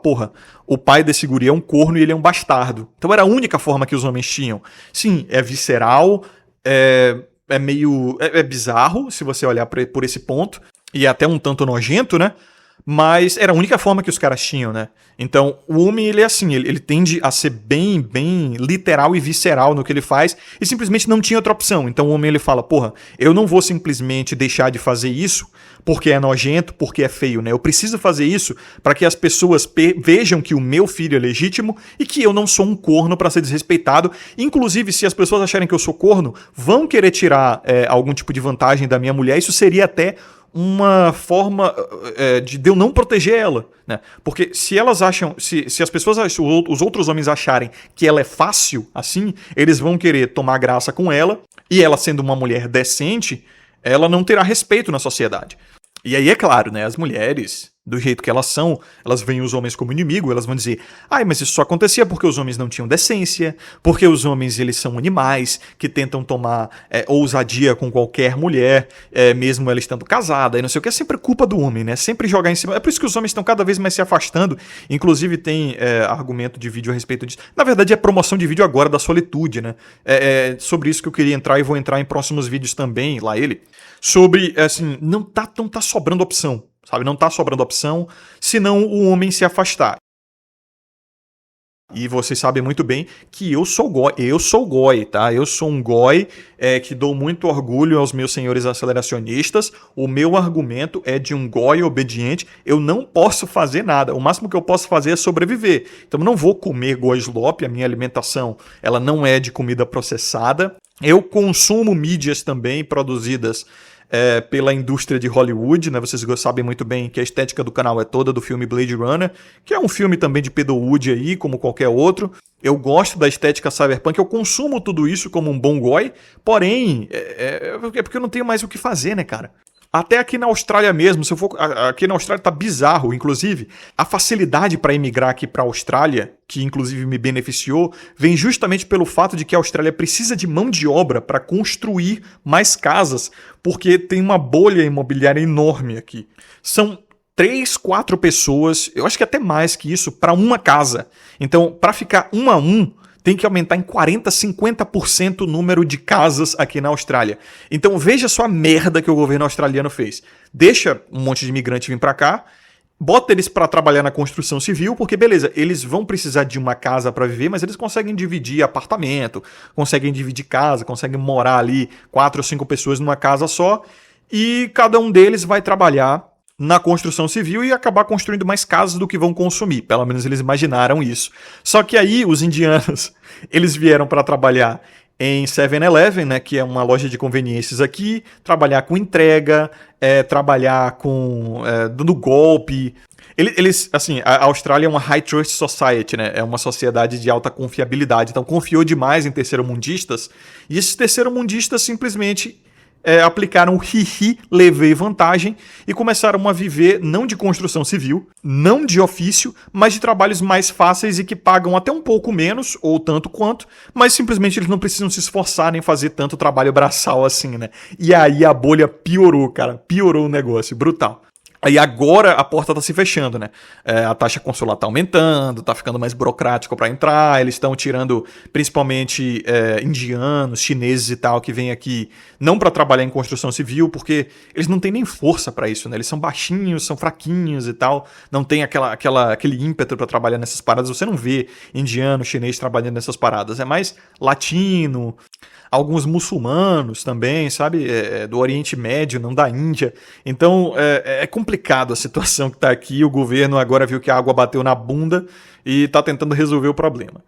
o pai desse guri é um corno e ele é um bastardo. Então era a única forma que os homens tinham. Sim, é visceral, é meio... É bizarro, se você olhar por esse ponto, e é até um tanto nojento, né? Mas era a única forma que os caras tinham, né? Então, o homem, ele é assim, ele tende a ser bem literal e visceral no que ele faz, e simplesmente não tinha outra opção. Então, o homem, ele fala, eu não vou simplesmente deixar de fazer isso porque é nojento, porque é feio, né? Eu preciso fazer isso para que as pessoas vejam que o meu filho é legítimo e que eu não sou um corno para ser desrespeitado. Inclusive, se as pessoas acharem que eu sou corno, vão querer tirar algum tipo de vantagem da minha mulher. Isso seria até uma forma de eu não proteger ela, né? Porque se elas acham, se as pessoas, os outros homens acharem que ela é fácil assim, eles vão querer tomar graça com ela, e ela sendo uma mulher decente, ela não terá respeito na sociedade. E aí é claro, né, as mulheres, do jeito que elas são, elas veem os homens como inimigo, elas vão dizer, mas isso só acontecia porque os homens não tinham decência, porque os homens eles são animais que tentam tomar ousadia com qualquer mulher, mesmo ela estando casada, e não sei o que, é sempre culpa do homem, né, sempre jogar em cima, é por isso que os homens estão cada vez mais se afastando, inclusive tem argumento de vídeo a respeito disso, na verdade é promoção de vídeo agora da solitude, né, sobre isso que eu queria entrar e vou entrar em próximos vídeos também, lá ele, sobre, assim, não tá sobrando opção, sabe? Não tá sobrando opção, senão o homem se afastar. E vocês sabem muito bem que eu sou goi, tá? Eu sou um goi que dou muito orgulho aos meus senhores aceleracionistas. O meu argumento é de um goi obediente. Eu não posso fazer nada. O máximo que eu posso fazer é sobreviver. Então eu não vou comer goislop. A minha alimentação ela não é de comida processada. Eu consumo mídias também produzidas pela indústria de Hollywood, né? Vocês sabem muito bem que a estética do canal é toda do filme Blade Runner, que é um filme também de pedowood aí, como qualquer outro. Eu gosto da estética cyberpunk, eu consumo tudo isso como um bom goi, porém, é porque eu não tenho mais o que fazer, né, cara? Até aqui na Austrália mesmo, se eu for aqui na Austrália tá bizarro, inclusive, a facilidade para emigrar aqui para a Austrália, que inclusive me beneficiou, vem justamente pelo fato de que a Austrália precisa de mão de obra para construir mais casas, porque tem uma bolha imobiliária enorme aqui. São 3, 4 pessoas, eu acho que até mais que isso, para uma casa. Então, para ficar 1 a 1, tem que aumentar em 40%, 50% o número de casas aqui na Austrália. Então veja só a merda que o governo australiano fez. Deixa um monte de imigrante vir para cá, bota eles para trabalhar na construção civil, porque beleza, eles vão precisar de uma casa para viver, mas eles conseguem dividir apartamento, conseguem dividir casa, conseguem morar ali 4 ou 5 pessoas numa casa só, e cada um deles vai trabalhar na construção civil e acabar construindo mais casas do que vão consumir. Pelo menos eles imaginaram isso. Só que aí os indianos, eles vieram para trabalhar em 7-Eleven, né, que é uma loja de conveniências aqui, trabalhar com entrega, trabalhar com dando golpe. Eles, assim, a Austrália é uma high trust society, né? É uma sociedade de alta confiabilidade. Então confiou demais em terceiro-mundistas e esses terceiro-mundistas simplesmente aplicaram o ri-ri, levei vantagem e começaram a viver não de construção civil, não de ofício, mas de trabalhos mais fáceis e que pagam até um pouco menos, ou tanto quanto, mas simplesmente eles não precisam se esforçar nem fazer tanto trabalho braçal assim, né? E aí a bolha piorou, cara, piorou o negócio, brutal. Aí agora a porta tá se fechando, né? A taxa consular tá aumentando, tá ficando mais burocrático para entrar, eles estão tirando principalmente indianos, chineses e tal, que vêm aqui não para trabalhar em construção civil, porque eles não têm nem força para isso, né? Eles são baixinhos, são fraquinhos e tal, não tem aquele ímpeto para trabalhar nessas paradas. Você não vê indiano, chinês trabalhando nessas paradas, é mais latino, alguns muçulmanos também, sabe? Do Oriente Médio, não da Índia. Então, é complicado a situação que está aqui. O governo agora viu que a água bateu na bunda e está tentando resolver o problema.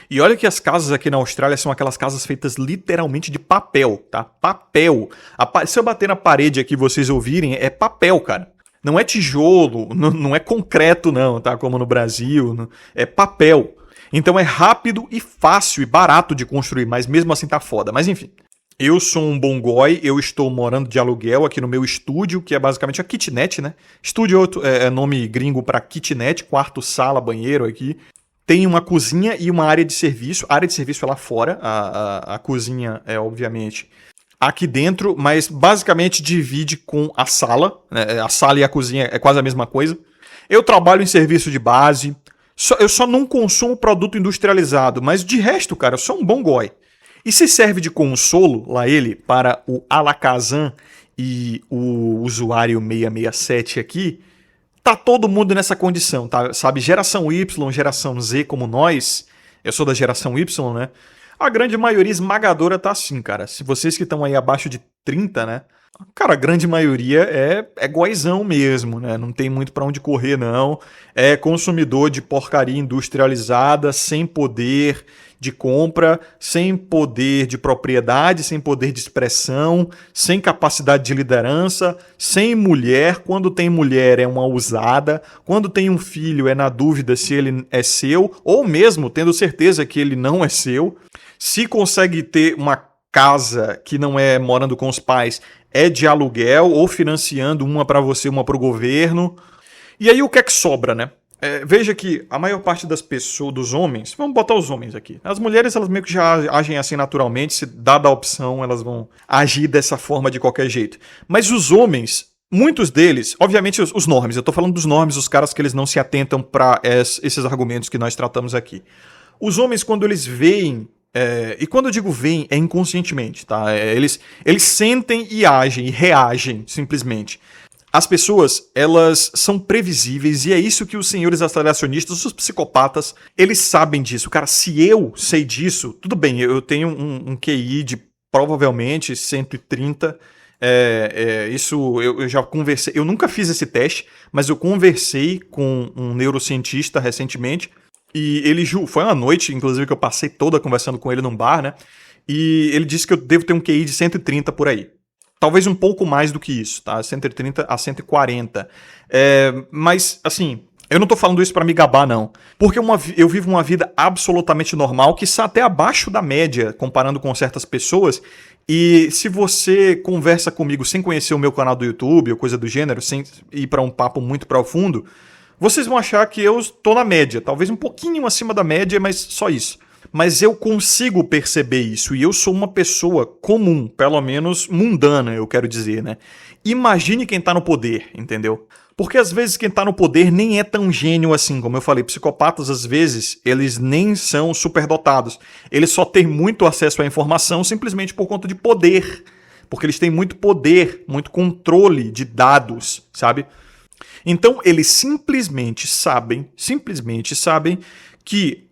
E olha que as casas aqui na Austrália são aquelas casas feitas literalmente de papel, tá? Papel. Se eu bater na parede aqui e vocês ouvirem, é papel, cara. Não é tijolo, não é concreto não, tá? Como no Brasil. É papel. Então é rápido e fácil e barato de construir, mas mesmo assim tá foda. Mas enfim, eu sou um bongói, eu estou morando de aluguel aqui no meu estúdio, que é basicamente a kitnet, né? Estúdio é nome gringo para kitnet, quarto, sala, banheiro aqui. Tem uma cozinha e uma área de serviço. A área de serviço é lá fora, a cozinha é obviamente aqui dentro, mas basicamente divide com a sala, né? A sala e a cozinha é quase a mesma coisa. Eu trabalho em serviço de base. Eu só não consumo produto industrializado, mas de resto, cara, eu sou um bongói. E se serve de consolo, lá ele, para o Alakazam e o usuário 667 aqui, tá todo mundo nessa condição, tá? Sabe, geração Y, geração Z como nós, eu sou da geração Y, né? A grande maioria esmagadora tá assim, cara. Se vocês que estão aí abaixo de 30, né? Cara, a grande maioria é goizão mesmo, né? Não tem muito pra onde correr, não. É consumidor de porcaria industrializada, sem poder de compra, sem poder de propriedade, sem poder de expressão, sem capacidade de liderança, sem mulher. Quando tem mulher é uma usada. Quando tem um filho é na dúvida se ele é seu, ou mesmo tendo certeza que ele não é seu. Se consegue ter uma casa que não é morando com os pais, é de aluguel ou financiando uma para você, uma para o governo. E aí o que é que sobra, né? Veja que a maior parte das pessoas, dos homens, vamos botar os homens aqui. As mulheres, elas meio que já agem assim naturalmente, se dada a opção, elas vão agir dessa forma de qualquer jeito. Mas os homens, muitos deles, obviamente os normes, eu tô falando dos normes, os caras que eles não se atentam para esses argumentos que nós tratamos aqui. Os homens, quando eles veem, e quando eu digo veem, é inconscientemente, tá? Eles sentem e agem, e reagem, simplesmente. As pessoas, elas são previsíveis, e é isso que os senhores aceleracionistas, os psicopatas, eles sabem disso. Cara, se eu sei disso, tudo bem, eu tenho um QI de provavelmente 130, isso eu já conversei, eu nunca fiz esse teste, mas eu conversei com um neurocientista recentemente, e ele foi uma noite, inclusive, que eu passei toda conversando com ele num bar, né? E ele disse que eu devo ter um QI de 130 por aí. Talvez um pouco mais do que isso, tá? 130 a 140. Mas, assim, Eu não tô falando isso pra me gabar, não. Porque eu vivo uma vida absolutamente normal, que está até abaixo da média, comparando com certas pessoas. E se você conversa comigo sem conhecer o meu canal do YouTube ou coisa do gênero, sem ir pra um papo muito profundo, vocês vão achar que eu tô na média. Talvez um pouquinho acima da média, mas só isso. Mas eu consigo perceber isso. E eu sou uma pessoa comum, pelo menos mundana, eu quero dizer, né? Imagine quem tá no poder, entendeu? Porque às vezes quem tá no poder nem é tão gênio assim, como eu falei. Psicopatas, às vezes, eles nem são superdotados. Eles só têm muito acesso à informação simplesmente por conta de poder. Porque eles têm muito poder, muito controle de dados, sabe? Então, eles simplesmente sabem que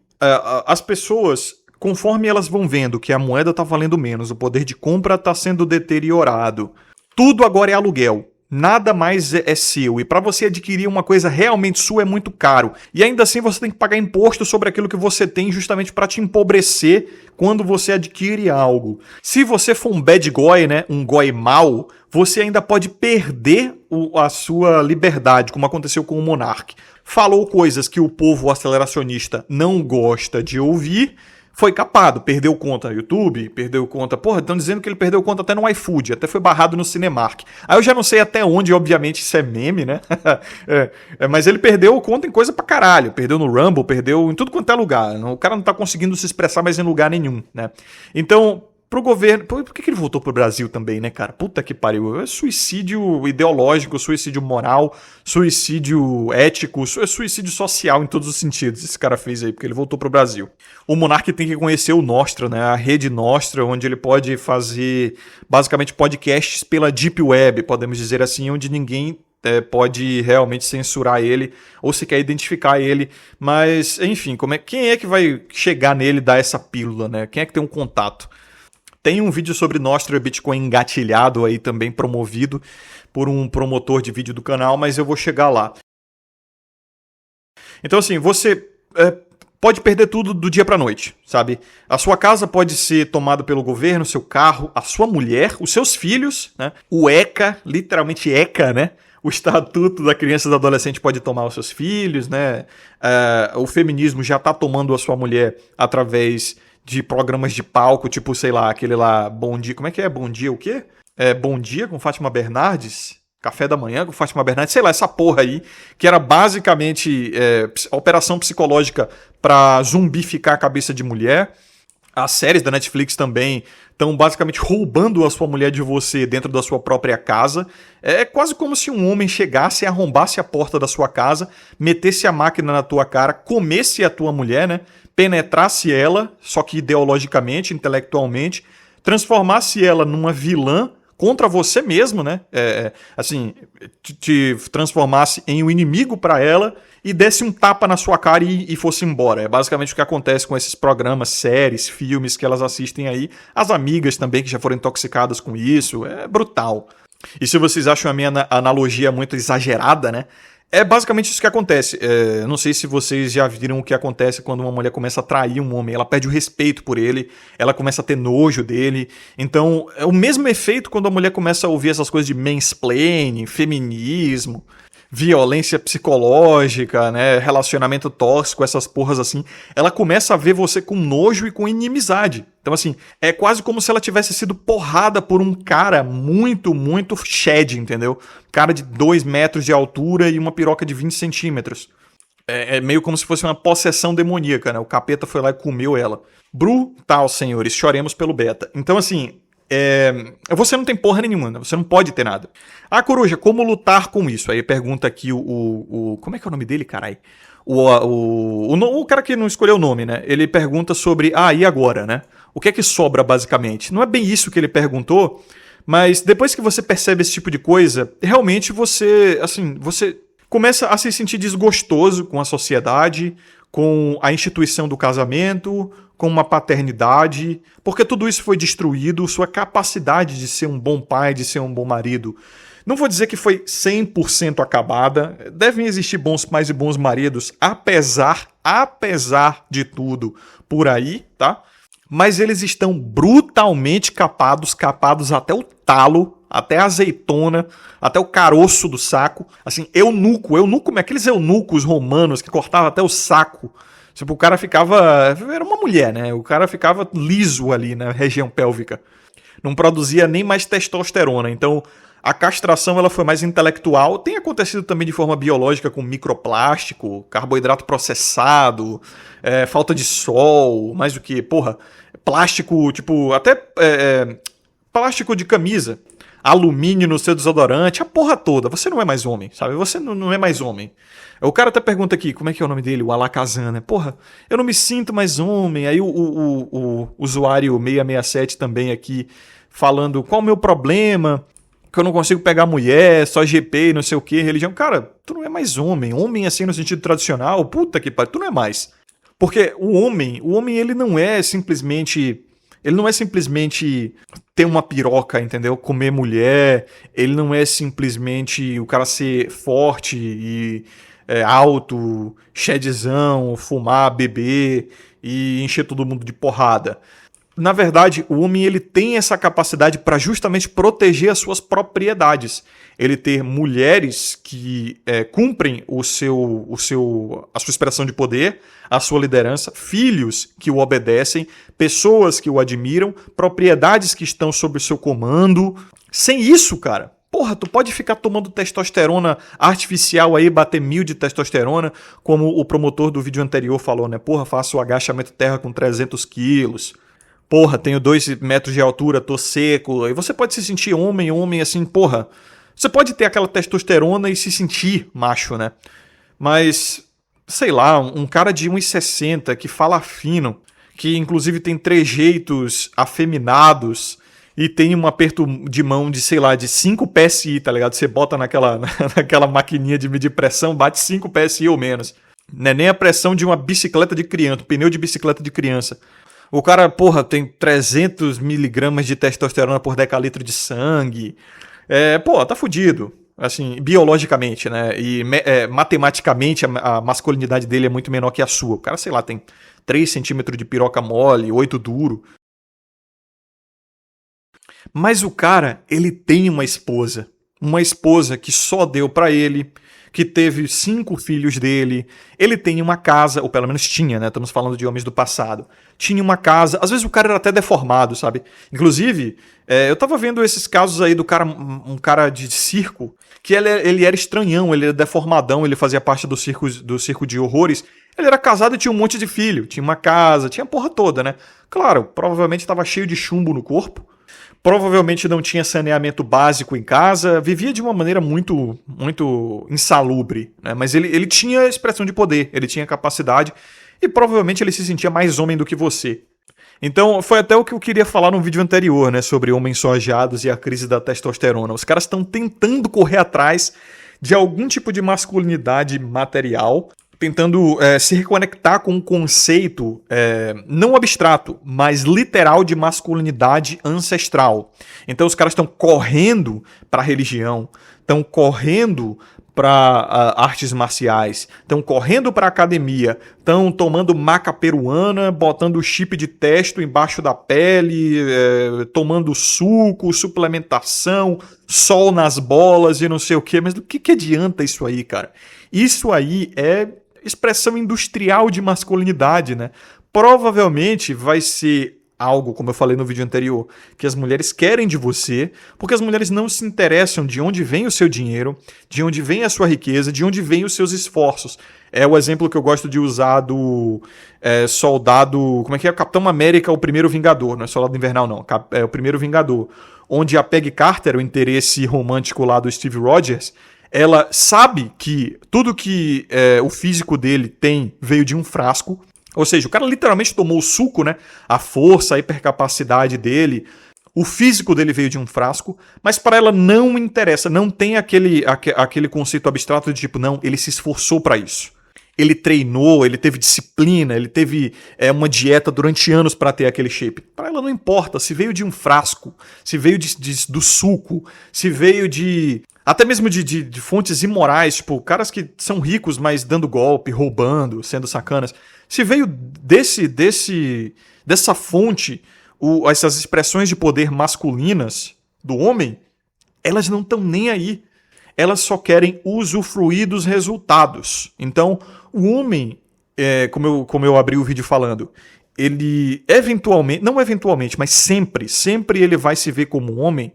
as pessoas, conforme elas vão vendo que a moeda tá valendo menos, o poder de compra tá sendo deteriorado, tudo agora é aluguel. Nada mais é seu. E para você adquirir uma coisa realmente sua é muito caro. E ainda assim você tem que pagar imposto sobre aquilo que você tem justamente para te empobrecer quando você adquire algo. Se você for um bad boy, né, um goi mau, você ainda pode perder a sua liberdade, como aconteceu com o Monark. Falou coisas que o povo aceleracionista não gosta de ouvir, foi capado, perdeu conta no YouTube, perdeu conta... Porra, estão dizendo que ele perdeu conta até no iFood, até foi barrado no Cinemark. Aí eu já não sei até onde, obviamente, isso é meme, né? Mas ele perdeu conta em coisa pra caralho. Perdeu no Rumble, perdeu em tudo quanto é lugar. O cara não tá conseguindo se expressar mais em lugar nenhum, né? Então... Pro governo... Por que ele voltou pro Brasil também, né, cara? Puta que pariu. É suicídio ideológico, suicídio moral, suicídio ético, suicídio social em todos os sentidos. Esse cara fez aí, porque ele voltou pro Brasil. O Monark tem que conhecer o Nostra, né? A rede Nostra, onde ele pode fazer, basicamente, podcasts pela Deep Web, podemos dizer assim, onde ninguém... pode realmente censurar ele ou sequer identificar ele, mas enfim, quem é que vai chegar nele e dar essa pílula, né? Quem é que tem um contato? Tem um vídeo sobre Nostra Bitcoin engatilhado aí também, promovido por um promotor de vídeo do canal, mas eu vou chegar lá. Então assim, você pode perder tudo do dia pra noite, sabe? A sua casa pode ser tomada pelo governo, seu carro, a sua mulher, os seus filhos, né? O ECA, literalmente ECA, né? O Estatuto da Criança e do Adolescente pode tomar os seus filhos, né? O feminismo já tá tomando a sua mulher através de programas de palco, tipo, sei lá, aquele lá, Bom Dia... Como é que é? Bom Dia o quê? Bom Dia com Fátima Bernardes? Café da Manhã com Fátima Bernardes? Sei lá, essa porra aí, que era basicamente operação psicológica pra zumbificar a cabeça de mulher. As séries da Netflix também estão basicamente roubando a sua mulher de você dentro da sua própria casa. É quase como se um homem chegasse e arrombasse a porta da sua casa, metesse a máquina na tua cara, comesse a tua mulher, né? Penetrasse ela, só que ideologicamente, intelectualmente, transformasse ela numa vilã contra você mesmo, né? Assim, te transformasse em um inimigo para ela e desse um tapa na sua cara e fosse embora. É basicamente o que acontece com esses programas, séries, filmes que elas assistem aí. As amigas também que já foram intoxicadas com isso. É brutal. E se vocês acham a minha analogia muito exagerada, né? É basicamente isso que acontece. Não sei se vocês já viram o que acontece quando uma mulher começa a trair um homem. Ela perde o respeito por ele, ela começa a ter nojo dele. Então, é o mesmo efeito quando a mulher começa a ouvir essas coisas de mansplaining, feminismo, violência psicológica, né, relacionamento tóxico, essas porras assim. Ela começa a ver você com nojo e com inimizade. Então, assim, é quase como se ela tivesse sido porrada por um cara muito, muito shed, entendeu? Cara de 2 metros de altura e uma piroca de 20 centímetros. É meio como se fosse uma possessão demoníaca, né? O capeta foi lá e comeu ela. Brutal, senhores. Choremos pelo beta. Então, assim, você não tem porra nenhuma, né? Você não pode ter nada. Ah, Coruja, como lutar com isso? Aí pergunta aqui como é que é o nome dele, caralho? O cara que não escolheu o nome, né? Ele pergunta sobre, e agora, né? O que é que sobra, basicamente? Não é bem isso que ele perguntou, mas depois que você percebe esse tipo de coisa, realmente você começa a se sentir desgostoso com a sociedade, com a instituição do casamento, com uma paternidade, porque tudo isso foi destruído, sua capacidade de ser um bom pai, de ser um bom marido. Não vou dizer que foi 100% acabada, devem existir bons pais e bons maridos, apesar de tudo por aí, tá? Mas eles estão brutalmente capados até o talo, até a azeitona, até o caroço do saco. Assim, eunuco, aqueles eunucos romanos que cortavam até o saco. Tipo, o cara ficava... Era uma mulher, né? O cara ficava liso ali na região pélvica. Não produzia nem mais testosterona. Então, a castração ela foi mais intelectual. Tem acontecido também de forma biológica com microplástico, carboidrato processado, falta de sol, mais o que? Porra, plástico, tipo, até plástico de camisa, alumínio no seu desodorante, a porra toda. Você não é mais homem, sabe? Você não é mais homem. O cara até pergunta aqui, como é que é o nome dele? O Alakazam, né? Porra, eu não me sinto mais homem. Aí o usuário 667 também aqui, falando qual o meu problema, que eu não consigo pegar mulher, só GP, não sei o que, religião. Cara, tu não é mais homem. Homem assim no sentido tradicional, puta que pariu, tu não é mais. Porque o homem ele não é simplesmente... Ele não é simplesmente ter uma piroca, entendeu? Comer mulher. Ele não é simplesmente o cara ser forte e alto, shedzão, fumar, beber e encher todo mundo de porrada. Na verdade, o homem ele tem essa capacidade para justamente proteger as suas propriedades. Ele ter mulheres que cumprem a sua expressão de poder, a sua liderança, filhos que o obedecem, pessoas que o admiram, propriedades que estão sob o seu comando. Sem isso, cara, porra, tu pode ficar tomando testosterona artificial aí, bater 1000 de testosterona, como o promotor do vídeo anterior falou, né? Porra, faço agachamento terra com 300 quilos. Porra, tenho 2 metros de altura, tô seco. E você pode se sentir homem assim, porra. Você pode ter aquela testosterona e se sentir macho, né? Mas, sei lá, um cara de 1,60 que fala fino, que inclusive tem trejeitos afeminados e tem um aperto de mão de, sei lá, de 5 PSI, tá ligado? Você bota naquela maquininha de medir pressão, bate 5 PSI ou menos. Não é nem a pressão de uma bicicleta de criança, um pneu de bicicleta de criança. O cara, porra, tem 300 miligramas de testosterona por decalitro de sangue. Pô, tá fudido. Assim, biologicamente, né? E matematicamente a masculinidade dele é muito menor que a sua. O cara, sei lá, tem 3 centímetros de piroca mole, 8 duro. Mas o cara, ele tem uma esposa. Uma esposa que só deu pra ele, que teve 5 filhos dele. Ele tem uma casa, ou pelo menos tinha, né? Estamos falando de homens do passado. Tinha uma casa. Às vezes o cara era até deformado, sabe? Inclusive, eu tava vendo esses casos aí do cara, um cara de circo, que ele era estranhão, ele era deformadão, ele fazia parte do circo de horrores. Ele era casado e tinha um monte de filho. Tinha uma casa, tinha a porra toda, né? Claro, provavelmente estava cheio de chumbo no corpo. Provavelmente não tinha saneamento básico em casa, vivia de uma maneira muito, muito insalubre, né? Mas ele tinha expressão de poder, ele tinha capacidade e provavelmente ele se sentia mais homem do que você. Então foi até o que eu queria falar no vídeo anterior, né, sobre homens sojados e a crise da testosterona. Os caras estão tentando correr atrás de algum tipo de masculinidade material, tentando se reconectar com um conceito não abstrato, mas literal de masculinidade ancestral. Então os caras estão correndo para a religião, estão correndo para artes marciais, estão correndo para a academia, estão tomando maca peruana, botando chip de testo embaixo da pele, tomando suco, suplementação, sol nas bolas e não sei o quê. Mas do que adianta isso aí, cara? Isso aí é expressão industrial de masculinidade, né? Provavelmente vai ser algo, como eu falei no vídeo anterior, que as mulheres querem de você, porque as mulheres não se interessam de onde vem o seu dinheiro, de onde vem a sua riqueza, de onde vem os seus esforços. É o exemplo que eu gosto de usar do soldado... Como é que é? Capitão América, o primeiro Vingador. Não é Soldado Invernal, não. É o primeiro Vingador. Onde a Peggy Carter, o interesse romântico lá do Steve Rogers, ela sabe que tudo que o físico dele tem veio de um frasco. Ou seja, o cara literalmente tomou o suco, né? A força, a hipercapacidade dele, o físico dele veio de um frasco, mas para ela não interessa, não tem aquele conceito abstrato de tipo, não, ele se esforçou para isso. Ele treinou, ele teve disciplina, ele teve uma dieta durante anos para ter aquele shape. Para ela não importa se veio de um frasco, se veio do suco, se veio de... Até mesmo de fontes imorais, tipo, caras que são ricos, mas dando golpe, roubando, sendo sacanas. Se veio dessa fonte, essas expressões de poder masculinas do homem, Elas não estão nem aí. Elas só querem usufruir dos resultados. Então, o homem, como eu abri o vídeo falando, ele eventualmente, não eventualmente, mas sempre ele vai se ver como homem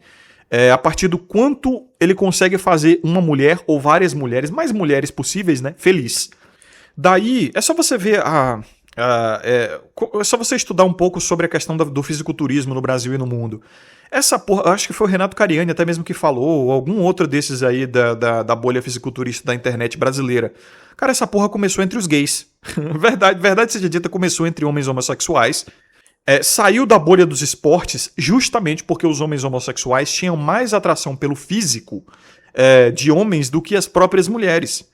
a partir do quanto ele consegue fazer uma mulher ou várias mulheres, mais mulheres possíveis, né, feliz. Daí, é só você ver é só você estudar um pouco sobre a questão do fisiculturismo no Brasil e no mundo. Essa porra, acho que foi o Renato Cariani até mesmo que falou, ou algum outro desses aí da bolha fisiculturista da internet brasileira. Cara, essa porra começou entre os gays. Verdade seja dita, começou entre homens homossexuais. Saiu da bolha dos esportes justamente porque os homens homossexuais tinham mais atração pelo físico de homens do que as próprias mulheres.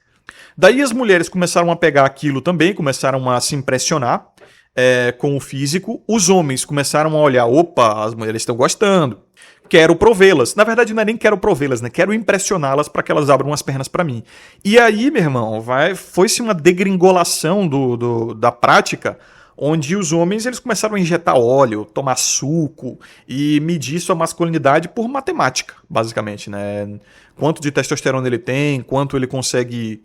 Daí as mulheres começaram a pegar aquilo também, começaram a se impressionar com o físico. Os homens começaram a olhar, opa, as mulheres estão gostando, quero provê-las. Na verdade não é nem quero provê-las, né? Quero impressioná-las para que elas abram as pernas para mim. E aí, meu irmão, foi-se uma degringolação da prática, onde os homens eles começaram a injetar óleo, tomar suco e medir sua masculinidade por matemática, basicamente, né? Quanto de testosterona ele tem, quanto ele consegue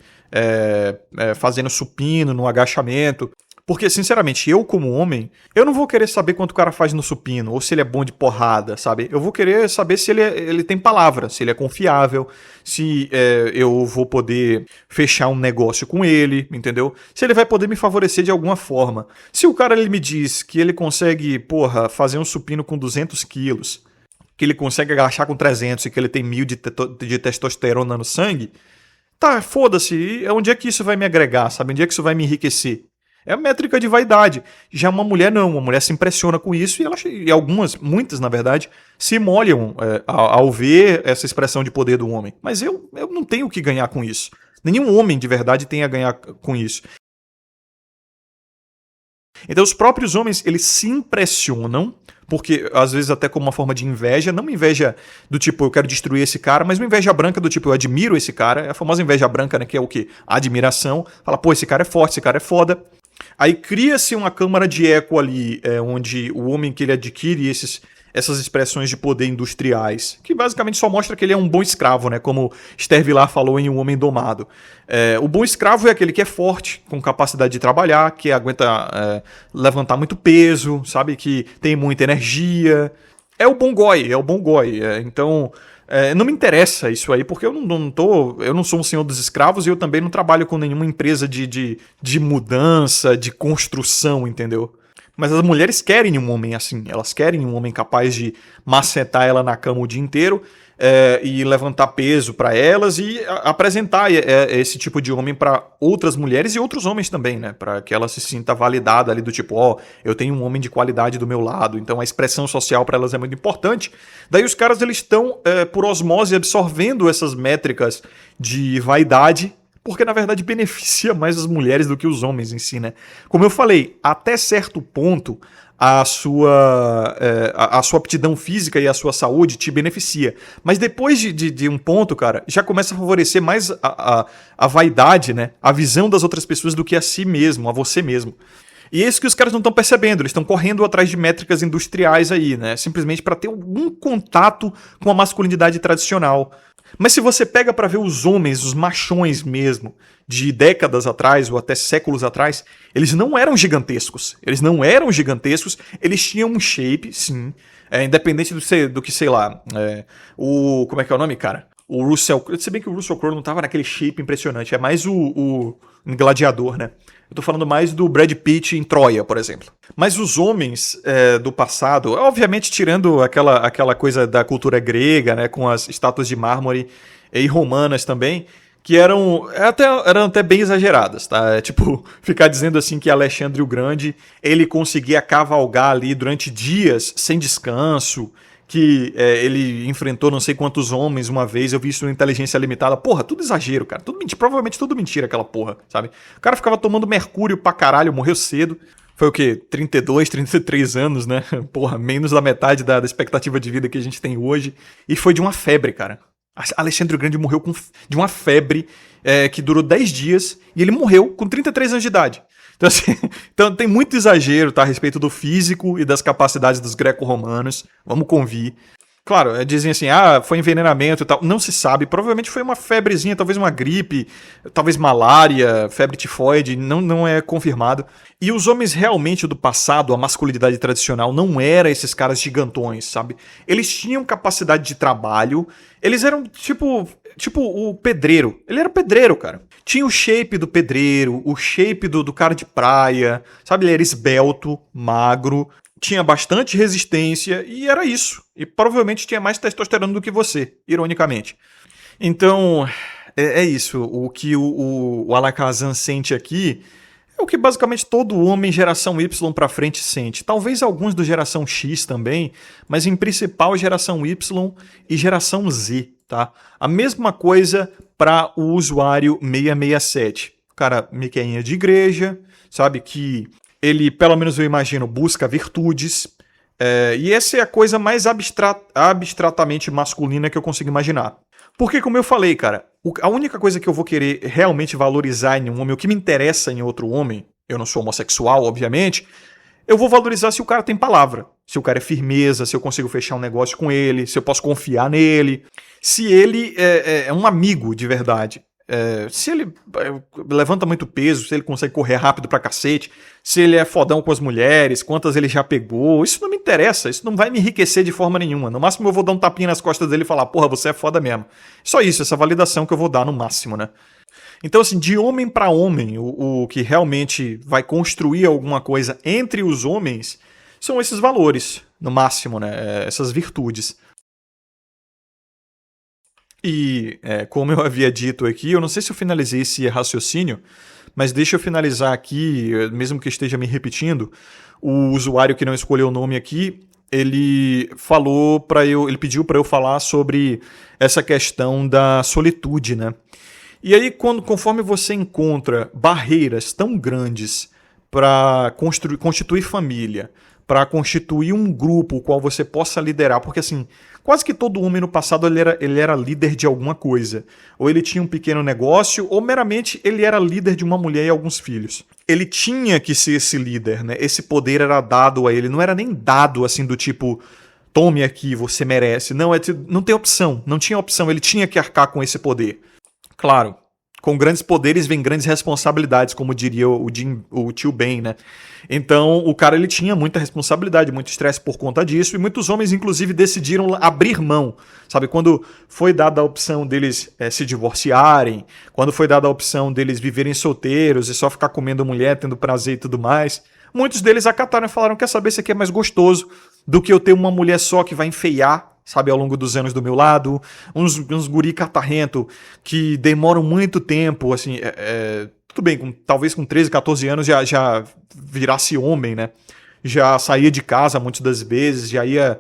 fazer no supino, no agachamento. Porque, sinceramente, eu como homem, eu não vou querer saber quanto o cara faz no supino, ou se ele é bom de porrada, sabe? Eu vou querer saber se ele tem palavra, se ele é confiável, se eu vou poder fechar um negócio com ele, entendeu? Se ele vai poder me favorecer de alguma forma. Se o cara ele me diz que ele consegue, fazer um supino com 200 quilos, que ele consegue agachar com 300 e que ele tem 1000 de testosterona no sangue, tá, foda-se, onde é que isso vai me agregar, sabe? Onde é que isso vai me enriquecer? É a métrica de vaidade. Já uma mulher não, uma mulher se impressiona com isso e muitas na verdade, se molham ao ver essa expressão de poder do homem. Mas eu não tenho o que ganhar com isso. Nenhum homem de verdade tem a ganhar com isso. Então os próprios homens, eles se impressionam, porque às vezes até como uma forma de inveja, não uma inveja do tipo eu quero destruir esse cara, mas uma inveja branca do tipo eu admiro esse cara, é a famosa inveja branca, né, que é o quê? A admiração, fala, pô, esse cara é forte, esse cara é foda. Aí cria-se uma câmara de eco ali, onde o homem que ele adquire essas expressões de poder industriais, que basicamente só mostra que ele é um bom escravo, né? Como Esther Vilar falou em Um Homem Domado. O bom escravo é aquele que é forte, com capacidade de trabalhar, que aguenta levantar muito peso, sabe? Que tem muita energia. É o bom goi. Então, não me interessa isso aí, porque eu não sou um senhor dos escravos e eu também não trabalho com nenhuma empresa de mudança, de construção, entendeu? Mas as mulheres querem um homem assim, elas querem um homem capaz de macetar ela na cama o dia inteiro e levantar peso para elas e apresentar esse tipo de homem para outras mulheres e outros homens também, né? Para que ela se sinta validada ali do tipo, eu tenho um homem de qualidade do meu lado, então a expressão social para elas é muito importante. Daí os caras eles estão por osmose absorvendo essas métricas de vaidade, porque na verdade beneficia mais as mulheres do que os homens em si, né? Como eu falei, até certo ponto a sua aptidão física e a sua saúde te beneficia. Mas depois de um ponto, cara, já começa a favorecer mais a vaidade, né? A visão das outras pessoas do que a si mesmo, a você mesmo. E é isso que os caras não estão percebendo, eles estão correndo atrás de métricas industriais aí, né? Simplesmente para ter algum contato com a masculinidade tradicional. Mas se você pega para ver os homens, os machões mesmo, de décadas atrás ou até séculos atrás, eles não eram gigantescos. Eles tinham um shape, sim, independente do que, sei lá, como é que é o nome, cara? O Russell, se bem que o Russell Crowe não tava naquele shape impressionante, é mais o Gladiador, né? Eu tô falando mais do Brad Pitt em Troia, por exemplo. Mas os homens do passado, obviamente tirando aquela coisa da cultura grega, né, com as estátuas de mármore e romanas também, que eram até bem exageradas, tá? Tipo, ficar dizendo assim que Alexandre o Grande, ele conseguia cavalgar ali durante dias sem descanso, que ele enfrentou não sei quantos homens uma vez, eu vi isso no Inteligência Limitada. Porra, tudo exagero, cara. Tudo mentira, provavelmente tudo mentira aquela porra, sabe? O cara ficava tomando mercúrio pra caralho, morreu cedo. Foi o quê? 32, 33 anos, né? Porra, menos da metade da expectativa de vida que a gente tem hoje. E foi de uma febre, cara. Alexandre o Grande morreu de uma febre que durou 10 dias e ele morreu com 33 anos de idade. Então, assim, tem muito exagero, tá, a respeito do físico e das capacidades dos greco-romanos. Vamos convir. Claro, dizem assim, foi envenenamento e tal. Não se sabe. Provavelmente foi uma febrezinha, talvez uma gripe, talvez malária, febre tifoide, não é confirmado. E os homens realmente do passado, a masculinidade tradicional, não era esses caras gigantões, sabe? Eles tinham capacidade de trabalho, eles eram tipo o pedreiro. Ele era pedreiro, cara. Tinha o shape do pedreiro, o shape do cara de praia, sabe? Ele era esbelto, magro, tinha bastante resistência e era isso. E provavelmente tinha mais testosterona do que você, ironicamente. Então, é isso. O que o Alakazam sente aqui é o que basicamente todo homem geração Y pra frente sente. Talvez alguns do geração X também, mas em principal geração Y e geração Z, tá? A mesma coisa para o usuário 667. O cara miqueinha de igreja, sabe, que ele, pelo menos eu imagino, busca virtudes. E essa é a coisa mais abstratamente masculina que eu consigo imaginar. Porque, como eu falei, cara, a única coisa que eu vou querer realmente valorizar em um homem, o que me interessa em outro homem, eu não sou homossexual, obviamente, eu vou valorizar se o cara tem palavra, se o cara é firmeza, se eu consigo fechar um negócio com ele, se eu posso confiar nele, se ele é um amigo de verdade. Se ele levanta muito peso, se ele consegue correr rápido pra cacete, se ele é fodão com as mulheres, quantas ele já pegou, isso não me interessa, isso não vai me enriquecer de forma nenhuma. No máximo eu vou dar um tapinha nas costas dele e falar, porra, você é foda mesmo. Só isso, essa validação que eu vou dar no máximo, né? Então, assim, de homem pra homem, o que realmente vai construir alguma coisa entre os homens são esses valores, no máximo, né? Essas virtudes. E, como eu havia dito aqui, eu não sei se eu finalizei esse raciocínio, mas deixa eu finalizar aqui, mesmo que esteja me repetindo. O usuário que não escolheu o nome aqui, ele ele pediu para eu falar sobre essa questão da solitude, né? E aí, conforme você encontra barreiras tão grandes para constituir família, para constituir um grupo o qual você possa liderar, porque assim, quase que todo homem no passado ele era líder de alguma coisa. Ou ele tinha um pequeno negócio, ou meramente ele era líder de uma mulher e alguns filhos. Ele tinha que ser esse líder, né? Esse poder era dado a ele, não era nem dado assim do tipo, tome aqui, você merece. Não, não tem opção, não tinha opção, ele tinha que arcar com esse poder. Claro, com grandes poderes vem grandes responsabilidades, como diria o tio Ben, né? Então, o cara ele tinha muita responsabilidade, muito estresse por conta disso, e muitos homens, inclusive, decidiram abrir mão. Sabe, quando foi dada a opção deles se divorciarem, quando foi dada a opção deles viverem solteiros e só ficar comendo mulher, tendo prazer e tudo mais, muitos deles acataram e falaram, quer saber, isso aqui é mais gostoso do que eu ter uma mulher só que vai enfeiar, sabe, ao longo dos anos do meu lado, uns guri catarrento que demoram muito tempo, assim, tudo bem, talvez com 13, 14 anos já virasse homem, né, já saía de casa muitas das vezes, já ia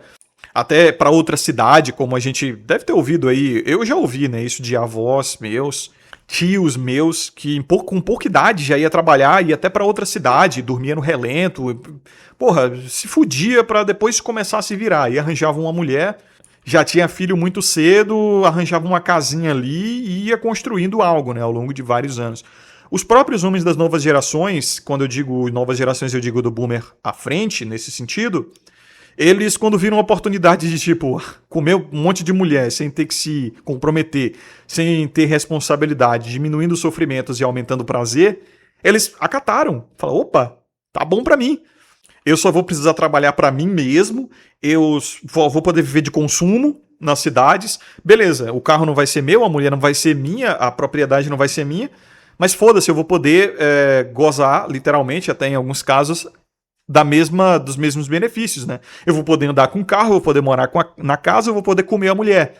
até para outra cidade, como a gente deve ter ouvido aí, eu já ouvi, né, isso de avós meus, tios meus, que com pouca idade já ia trabalhar, ia até para outra cidade, dormia no relento, porra, se fudia para depois começar a se virar, e arranjava uma mulher, já tinha filho muito cedo, arranjava uma casinha ali e ia construindo algo, né, ao longo de vários anos. Os próprios homens das novas gerações, quando eu digo novas gerações, eu digo do boomer à frente, nesse sentido, eles, quando viram a oportunidade de, tipo, comer um monte de mulher sem ter que se comprometer, sem ter responsabilidade, diminuindo os sofrimentos e aumentando o prazer, eles acataram. Falaram, opa, tá bom pra mim. Eu só vou precisar trabalhar para mim mesmo, eu vou poder viver de consumo nas cidades. Beleza, o carro não vai ser meu, a mulher não vai ser minha, a propriedade não vai ser minha, mas foda-se, eu vou poder gozar, literalmente, até em alguns casos, dos mesmos benefícios, né? Eu vou poder andar com o carro, eu vou poder morar na casa, eu vou poder comer a mulher.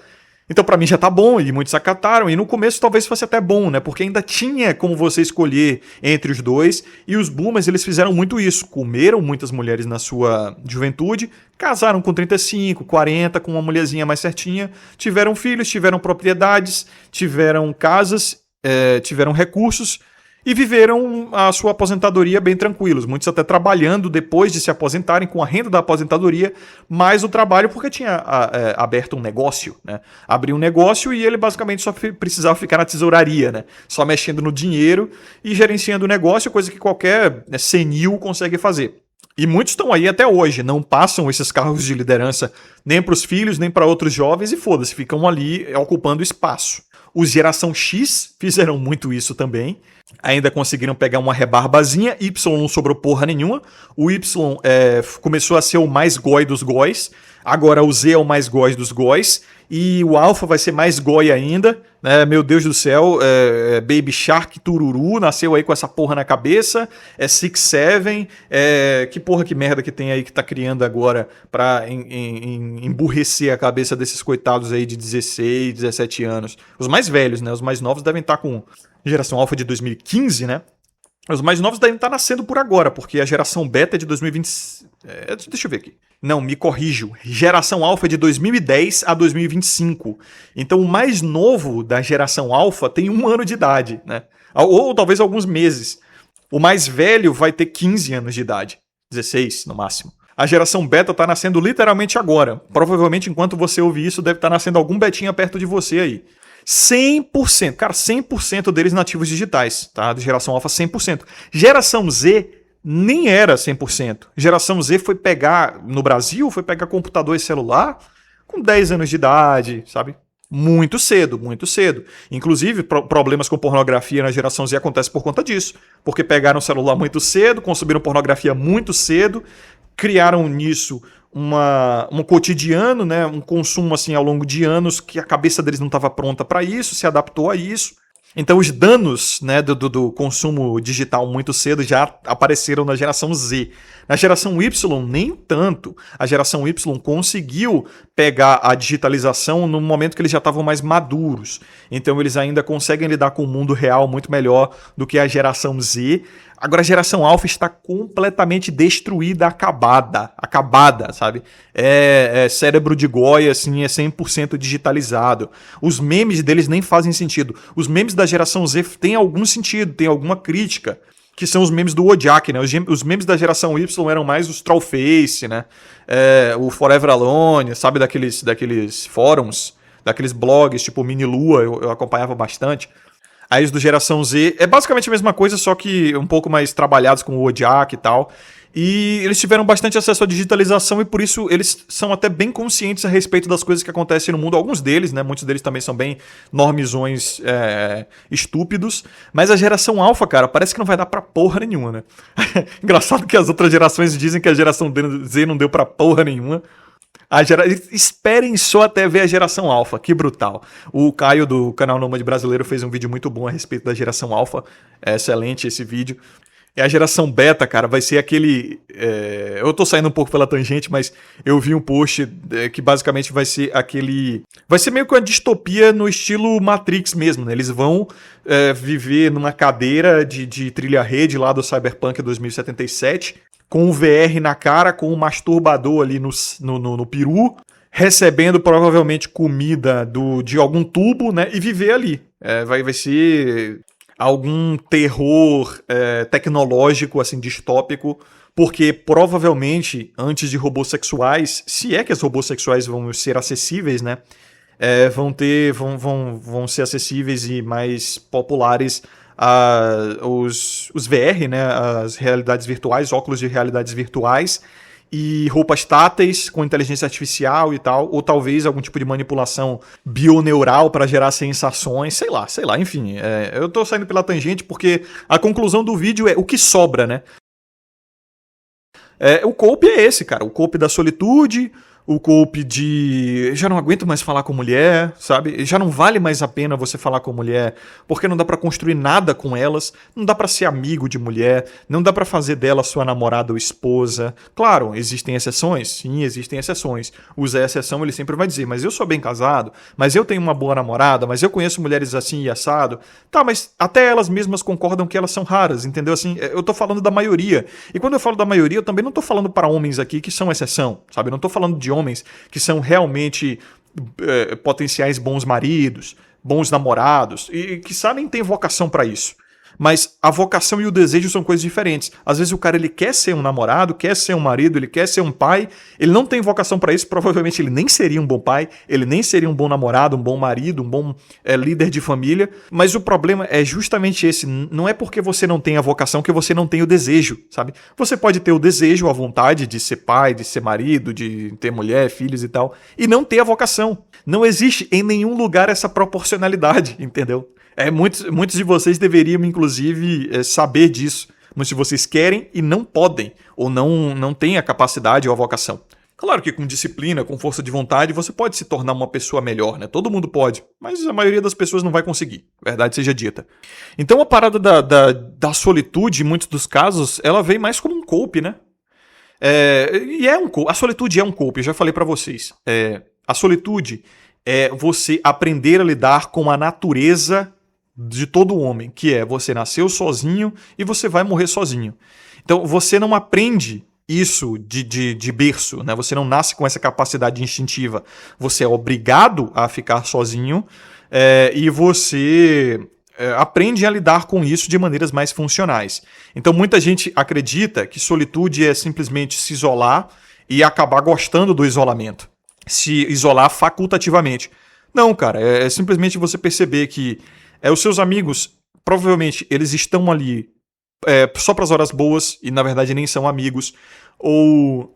Então pra mim já tá bom, e muitos acataram, e no começo talvez fosse até bom, né, porque ainda tinha como você escolher entre os dois, e os boomers eles fizeram muito isso, comeram muitas mulheres na sua juventude, casaram com 35, 40, com uma mulherzinha mais certinha, tiveram filhos, tiveram propriedades, tiveram casas, tiveram recursos, e viveram a sua aposentadoria bem tranquilos. Muitos até trabalhando depois de se aposentarem com a renda da aposentadoria, mais o trabalho porque tinha aberto um negócio, né? Abriu um negócio e ele basicamente só precisava ficar na tesouraria, né? Só mexendo no dinheiro e gerenciando o negócio, coisa que qualquer senil consegue fazer. E muitos estão aí até hoje, não passam esses cargos de liderança nem para os filhos, nem para outros jovens e foda-se, ficam ali ocupando espaço. Os geração X fizeram muito isso também. Ainda conseguiram pegar uma rebarbazinha. Y não sobrou porra nenhuma. O Y começou a ser o mais goi dos góis. Agora o Z é o mais góis dos góis. E o Alpha vai ser mais goi ainda. Meu Deus do céu. Baby Shark Tururu nasceu aí com essa porra na cabeça. 6-7. Que porra que merda que tem aí que tá criando agora pra emburrecer a cabeça desses coitados aí de 16, 17 anos. Os mais velhos, né? Os mais novos devem estar com geração Alpha de 2015, né? Os mais novos devem estar nascendo por agora, porque a geração Beta é de 2020... deixa eu ver aqui. Não, me corrijo. Geração Alpha é de 2010 a 2025. Então o mais novo da geração Alpha tem 1 ano de idade, né? Ou talvez alguns meses. O mais velho vai ter 15 anos de idade. 16 no máximo. A geração Beta tá nascendo literalmente agora. Provavelmente enquanto você ouvir isso, deve estar nascendo algum betinha perto de você aí. 100%, cara, 100% deles nativos digitais, tá? De geração Alpha, 100%. Geração Z nem era 100%. Geração Z foi pegar, no Brasil, foi pegar computador e celular com 10 anos de idade, sabe? Muito cedo, muito cedo. Inclusive, problemas com pornografia na geração Z acontecem por conta disso. Porque pegaram o celular muito cedo, consumiram pornografia muito cedo, criaram nisso um cotidiano, né, um consumo assim ao longo de anos que a cabeça deles não estava pronta para isso, se adaptou a isso. Então os danos, né, do consumo digital muito cedo já apareceram na geração Z. Na geração Y, nem tanto. A geração Y conseguiu pegar a digitalização no momento que eles já estavam mais maduros. Então eles ainda conseguem lidar com o mundo real muito melhor do que a geração Z. Agora a geração Alpha está completamente destruída, acabada, sabe? Cérebro de goi, assim, é 100% digitalizado. Os memes deles nem fazem sentido. Os memes da geração Z têm algum sentido, tem alguma crítica, que são os memes do Wojak, né? Os memes da geração Y eram mais os Trollface, né? O Forever Alone, sabe? Daqueles fóruns, daqueles blogs, tipo Mini Lua, eu acompanhava bastante. Aí os do Geração Z é basicamente a mesma coisa, só que um pouco mais trabalhados com o Wojak e tal. E eles tiveram bastante acesso à digitalização e por isso eles são até bem conscientes a respeito das coisas que acontecem no mundo. Alguns deles, né? Muitos deles também são bem normizões estúpidos. Mas a geração Alpha, cara, parece que não vai dar pra porra nenhuma, né? Engraçado que as outras gerações dizem que a geração Z não deu pra porra nenhuma. Esperem só até ver a geração Alpha, que brutal. O Caio do canal Nômade Brasileiro fez um vídeo muito bom a respeito da geração Alpha. É excelente esse vídeo. E a geração Beta, cara, vai ser aquele... eu tô saindo um pouco pela tangente, mas eu vi um post que basicamente vai ser aquele... Vai ser meio que uma distopia no estilo Matrix mesmo, né? Eles vão viver numa cadeira de trilha-rede lá do Cyberpunk 2077, com o VR na cara, com o masturbador ali no peru, recebendo provavelmente comida de algum tubo, né? E viver ali. Vai ser... algum terror tecnológico, assim, distópico, porque provavelmente, antes de robôs sexuais, se é que os robôs sexuais vão ser acessíveis, né, vão ser acessíveis e mais populares os VR, né, as realidades virtuais, óculos de realidades virtuais, e roupas táteis com inteligência artificial e tal, ou talvez algum tipo de manipulação bioneural para gerar sensações, sei lá, enfim. Eu tô saindo pela tangente porque a conclusão do vídeo é o que sobra, né? O cope é esse, cara, o cope da solitude, o cope de... já não aguento mais falar com mulher, sabe? Já não vale mais a pena você falar com mulher, porque não dá pra construir nada com elas, não dá pra ser amigo de mulher, não dá pra fazer dela sua namorada ou esposa. Claro, existem exceções? Sim, existem exceções. O Zé Exceção, ele sempre vai dizer, mas eu sou bem casado, mas eu tenho uma boa namorada, mas eu conheço mulheres assim e assado. Tá, mas até elas mesmas concordam que elas são raras, entendeu? Assim, eu tô falando da maioria. E quando eu falo da maioria, eu também não tô falando para homens aqui que são exceção, sabe? Eu não tô falando de homens que são realmente potenciais bons maridos, bons namorados e que sabem ter vocação para isso. Mas a vocação e o desejo são coisas diferentes. Às vezes o cara ele quer ser um namorado, quer ser um marido, ele quer ser um pai, ele não tem vocação para isso, provavelmente ele nem seria um bom pai, ele nem seria um bom namorado, um bom marido, um bom líder de família, mas o problema é justamente esse, não é porque você não tem a vocação que você não tem o desejo, sabe? Você pode ter o desejo, a vontade de ser pai, de ser marido, de ter mulher, filhos e tal, e não ter a vocação. Não existe em nenhum lugar essa proporcionalidade, entendeu? Muitos de vocês deveriam, inclusive, saber disso. Mas se vocês querem e não podem, ou não têm a capacidade ou a vocação. Claro que com disciplina, com força de vontade, você pode se tornar uma pessoa melhor, né? Todo mundo pode, mas a maioria das pessoas não vai conseguir, verdade seja dita. Então a parada da solitude, em muitos dos casos, ela vem mais como um cope, né? A solitude é um cope, eu já falei pra vocês. A solitude é você aprender a lidar com a natureza de todo homem, que é você nasceu sozinho e você vai morrer sozinho. Então você não aprende isso de berço, né? Você não nasce com essa capacidade instintiva. Você é obrigado a ficar sozinho e você aprende a lidar com isso de maneiras mais funcionais. Então muita gente acredita que solitude é simplesmente se isolar e acabar gostando do isolamento. Se isolar facultativamente. Não, cara, é simplesmente você perceber que os seus amigos, provavelmente, eles estão ali só para as horas boas e, na verdade, nem são amigos. Ou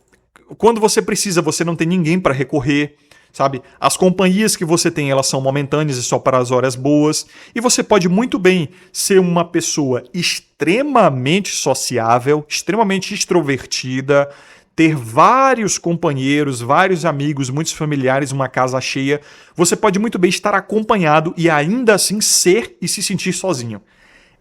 quando você precisa, você não tem ninguém para recorrer, sabe? As companhias que você tem, elas são momentâneas e só para as horas boas. E você pode muito bem ser uma pessoa extremamente sociável, extremamente extrovertida, ter vários companheiros, vários amigos, muitos familiares, uma casa cheia. Você pode muito bem estar acompanhado e ainda assim ser e se sentir sozinho.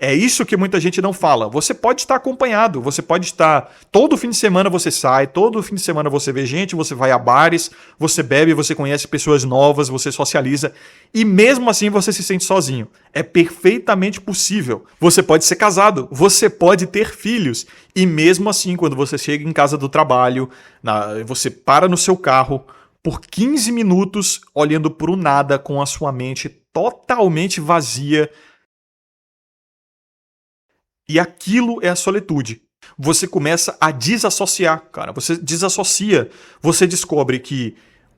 É isso que muita gente não fala. Você pode estar acompanhado, você pode estar... Todo fim de semana você sai, todo fim de semana você vê gente, você vai a bares, você bebe, você conhece pessoas novas, você socializa e mesmo assim você se sente sozinho. É perfeitamente possível. Você pode ser casado, você pode ter filhos e mesmo assim quando você chega em casa do trabalho, você para no seu carro por 15 minutos olhando para o nada com a sua mente totalmente vazia. E aquilo é a solitude. Você começa a desassociar, cara. Você desassocia. Você descobre que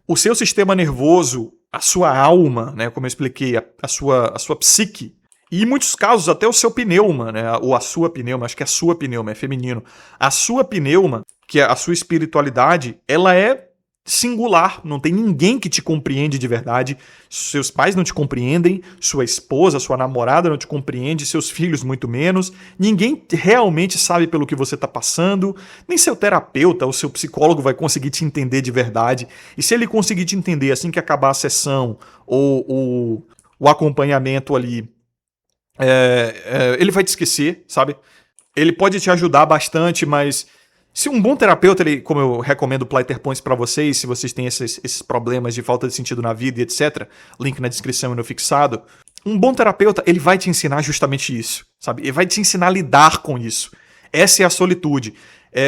o seu sistema nervoso, a sua alma, né, como eu expliquei, a sua psique, e em muitos casos até o seu pneuma, né, ou a sua pneuma, acho que é a sua pneuma, é feminino. A sua pneuma, que é a sua espiritualidade, ela é singular, não tem ninguém que te compreende de verdade, seus pais não te compreendem, sua esposa, sua namorada não te compreende, seus filhos muito menos, ninguém realmente sabe pelo que você está passando, nem seu terapeuta ou seu psicólogo vai conseguir te entender de verdade, e se ele conseguir te entender assim que acabar a sessão ou o acompanhamento ali, ele vai te esquecer, sabe? Ele pode te ajudar bastante, mas se um bom terapeuta, como eu recomendo o Pleiter Points para vocês, se vocês têm esses problemas de falta de sentido na vida e etc., link na descrição e no fixado, um bom terapeuta, ele vai te ensinar justamente isso, sabe? Ele vai te ensinar a lidar com isso. Essa é a solitude.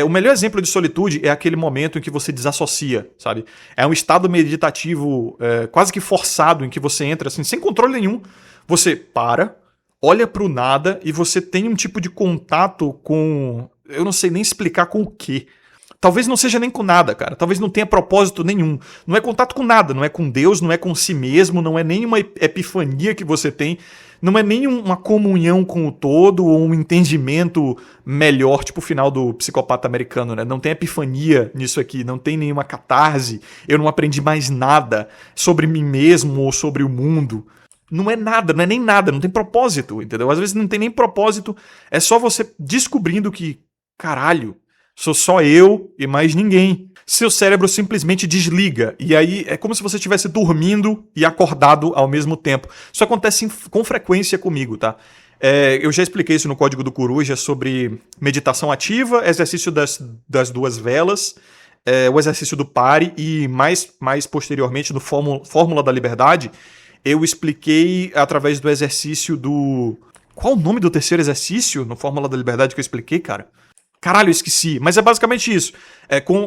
O melhor exemplo de solitude é aquele momento em que você desassocia, sabe? É um estado meditativo quase que forçado, em que você entra assim, sem controle nenhum, você para, olha para o nada e você tem um tipo de contato com... Eu não sei nem explicar com o quê. Talvez não seja nem com nada, cara. Talvez não tenha propósito nenhum. Não é contato com nada. Não é com Deus, não é com si mesmo, não é nem uma epifania que você tem. Não é nem uma comunhão com o todo ou um entendimento melhor, tipo o final do Psicopata Americano, né? Não tem epifania nisso aqui, não tem nenhuma catarse. Eu não aprendi mais nada sobre mim mesmo ou sobre o mundo. Não é nada, não é nem nada, não tem propósito, entendeu? Às vezes não tem nem propósito, é só você descobrindo que, caralho, sou só eu e mais ninguém. Seu cérebro simplesmente desliga, e aí é como se você estivesse dormindo e acordado ao mesmo tempo. Isso acontece com frequência comigo, tá? Eu já expliquei isso no Código do Coruja sobre meditação ativa, exercício das duas velas, o exercício do pare e mais posteriormente no Fórmula da Liberdade, eu expliquei através do exercício do... Qual o nome do terceiro exercício no Fórmula da Liberdade que eu expliquei, cara? Caralho, eu esqueci. Mas é basicamente isso.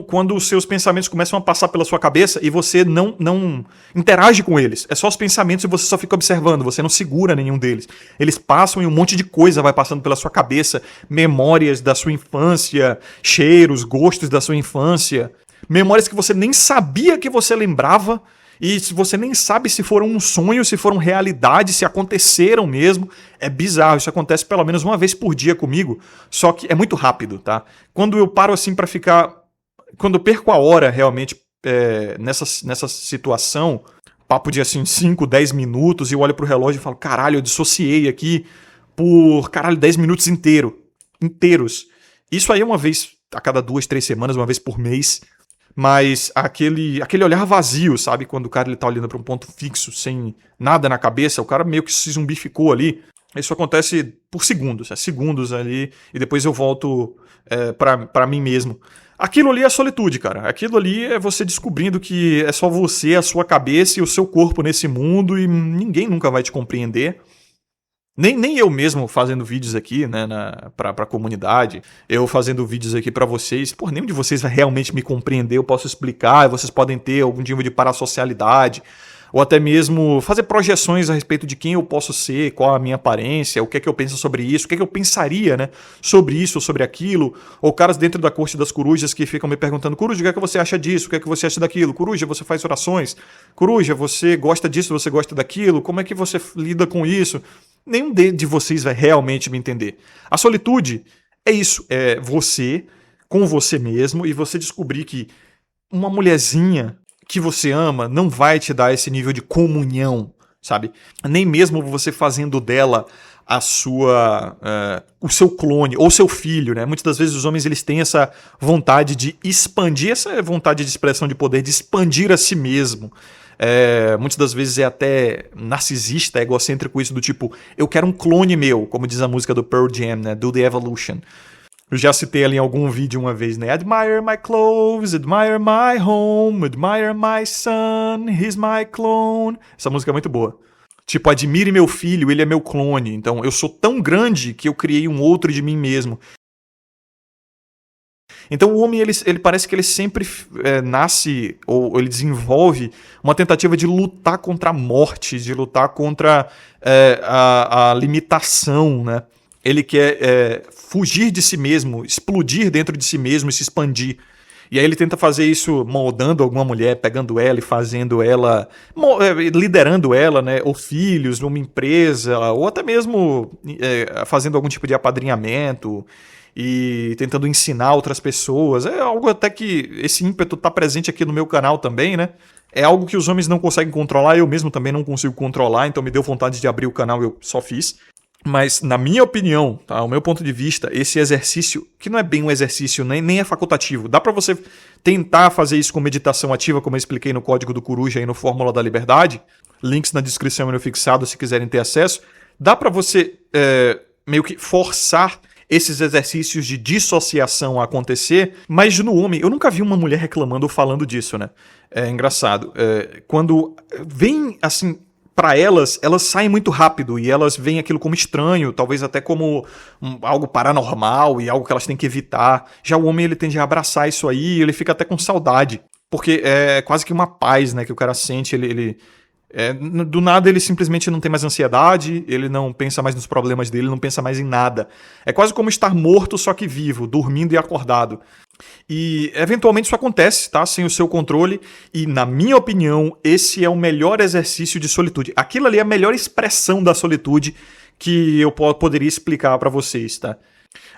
Quando os seus pensamentos começam a passar pela sua cabeça e você não interage com eles. É só os pensamentos e você só fica observando, você não segura nenhum deles. Eles passam e um monte de coisa vai passando pela sua cabeça. Memórias da sua infância, cheiros, gostos da sua infância. Memórias que você nem sabia que você lembrava. E você nem sabe se foram um sonho, se foram realidade, se aconteceram mesmo. É bizarro, isso acontece pelo menos uma vez por dia comigo, só que é muito rápido, tá? Quando eu paro assim pra ficar... Quando eu perco a hora realmente nessa situação, papo de assim 5, 10 minutos, e eu olho pro relógio e falo, caralho, eu dissociei aqui por, 10 minutos inteiros. Isso aí é uma vez a cada 2, 3 semanas, uma vez por mês. Mas aquele olhar vazio, sabe? Quando o cara ele tá olhando para um ponto fixo, sem nada na cabeça, o cara meio que se zumbificou ali. Isso acontece por segundos, segundos ali, e depois eu volto pra mim mesmo. Aquilo ali é solitude, cara. Aquilo ali é você descobrindo que é só você, a sua cabeça e o seu corpo nesse mundo, e ninguém nunca vai te compreender. Nem eu mesmo fazendo vídeos aqui, né, pra comunidade, eu fazendo vídeos aqui pra vocês, nenhum de vocês vai realmente me compreender, eu posso explicar, vocês podem ter algum nível de parasocialidade, ou até mesmo fazer projeções a respeito de quem eu posso ser, qual a minha aparência, o que é que eu penso sobre isso, o que é que eu pensaria, né, sobre isso ou sobre aquilo, ou caras dentro da corte das corujas que ficam me perguntando, Coruja, o que é que você acha disso, o que é que você acha daquilo, Coruja, você faz orações, Coruja, você gosta disso, você gosta daquilo, como é que você lida com isso? Nenhum de vocês vai realmente me entender. A solitude é isso, é você com você mesmo e você descobrir que uma mulherzinha que você ama não vai te dar esse nível de comunhão, sabe? Nem mesmo você fazendo dela o seu clone ou seu filho, né? Muitas das vezes os homens eles têm essa vontade de expandir, essa vontade de expressão de poder, de expandir a si mesmo. Muitas das vezes é até narcisista, egocêntrico isso do tipo, eu quero um clone meu, como diz a música do Pearl Jam, né? Do The Evolution. Eu já citei ali em algum vídeo uma vez, né? Admire my clothes, admire my home, admire my son, he's my clone. Essa música é muito boa. Tipo, admire meu filho, ele é meu clone. Então, eu sou tão grande que eu criei um outro de mim mesmo. Então o homem, ele parece que ele sempre nasce, ou ele desenvolve uma tentativa de lutar contra a morte, de lutar contra a limitação, né? Ele quer fugir de si mesmo, explodir dentro de si mesmo e se expandir. E aí ele tenta fazer isso moldando alguma mulher, pegando ela e fazendo ela, liderando ela, né? Ou filhos, numa empresa, ou até mesmo fazendo algum tipo de apadrinhamento e tentando ensinar outras pessoas. É algo até que esse ímpeto está presente aqui no meu canal também, né? É algo que os homens não conseguem controlar, eu mesmo também não consigo controlar, então me deu vontade de abrir o canal e eu só fiz. Mas, na minha opinião, tá, o meu ponto de vista, esse exercício, que não é bem um exercício, nem é facultativo, dá pra você tentar fazer isso com meditação ativa, como eu expliquei no Código do Coruja e no Fórmula da Liberdade, links na descrição e no fixado se quiserem ter acesso, dá pra você meio que forçar esses exercícios de dissociação a acontecer, mas no homem, eu nunca vi uma mulher reclamando ou falando disso, né? É engraçado. Quando vem, assim, para elas saem muito rápido e elas veem aquilo como estranho, talvez até como algo paranormal e algo que elas têm que evitar. Já o homem, ele tende a abraçar isso aí e ele fica até com saudade, porque é quase que uma paz, né, que o cara sente, do nada ele simplesmente não tem mais ansiedade, ele não pensa mais nos problemas dele, não pensa mais em nada. É quase como estar morto, só que vivo, dormindo e acordado. E eventualmente isso acontece, tá? Sem o seu controle. E na minha opinião, esse é o melhor exercício de solitude. Aquilo ali é a melhor expressão da solitude que eu poderia explicar pra vocês, tá?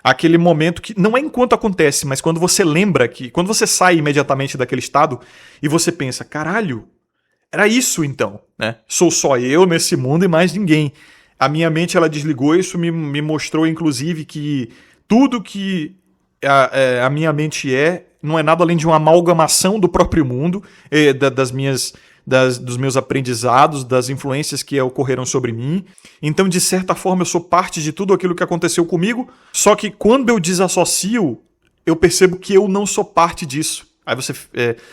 Aquele momento que não é enquanto acontece, mas quando você lembra que... Quando você sai imediatamente daquele estado e você pensa, caralho, era isso então, né? Sou só eu nesse mundo e mais ninguém. A minha mente, ela desligou, isso me mostrou inclusive que tudo que a minha mente não é nada além de uma amalgamação do próprio mundo, dos meus aprendizados, das influências que ocorreram sobre mim. Então, de certa forma, eu sou parte de tudo aquilo que aconteceu comigo, só que quando eu desassocio, eu percebo que eu não sou parte disso. Aí você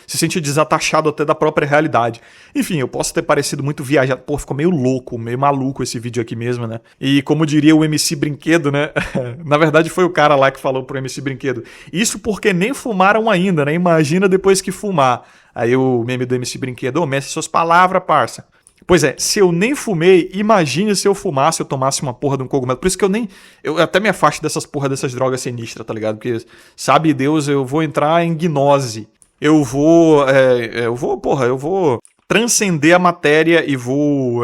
se sente desatachado até da própria realidade. Enfim, eu posso ter parecido muito viajado. Pô, ficou meio louco, meio maluco esse vídeo aqui mesmo, né? E como diria o MC Brinquedo, né? Na verdade foi o cara lá que falou pro MC Brinquedo. Isso porque nem fumaram ainda, né? Imagina depois que fumar. Aí o meme do MC Brinquedo, ô, mestre suas palavras, parça. Pois é, se eu nem fumei, imagine se eu fumasse, eu tomasse uma porra de um cogumelo. Por isso que eu até me afasto dessas porra dessas drogas sinistras, tá ligado? Porque, sabe Deus, eu vou entrar em gnose. Eu vou transcender a matéria e vou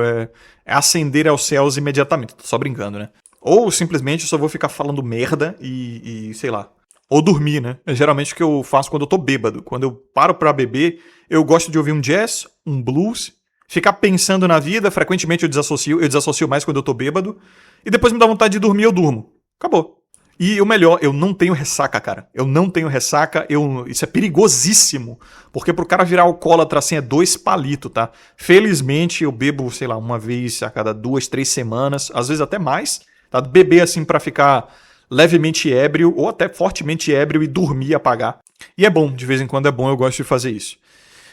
ascender aos céus imediatamente. Tô só brincando, né? Ou simplesmente eu só vou ficar falando merda e sei lá. Ou dormir, né? É geralmente o que eu faço quando eu tô bêbado. Quando eu paro pra beber, eu gosto de ouvir um jazz, um blues, ficar pensando na vida. Frequentemente eu desassocio mais quando eu tô bêbado. E depois me dá vontade de dormir, eu durmo. Acabou. E o melhor, eu não tenho ressaca, cara. Eu não tenho ressaca, isso é perigosíssimo. Porque pro cara virar alcoólatra assim é 2 palitos, tá? Felizmente eu bebo, sei lá, uma vez a cada 2, 3 semanas, às vezes até mais, tá? Beber assim pra ficar levemente ébrio ou até fortemente ébrio e dormir e apagar. E é bom, de vez em quando é bom, eu gosto de fazer isso.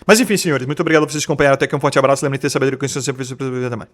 Mas enfim, senhores, muito obrigado por vocês acompanharem até aqui. Um forte abraço, lembrem de ter sabedoria com isso, sempre até mais.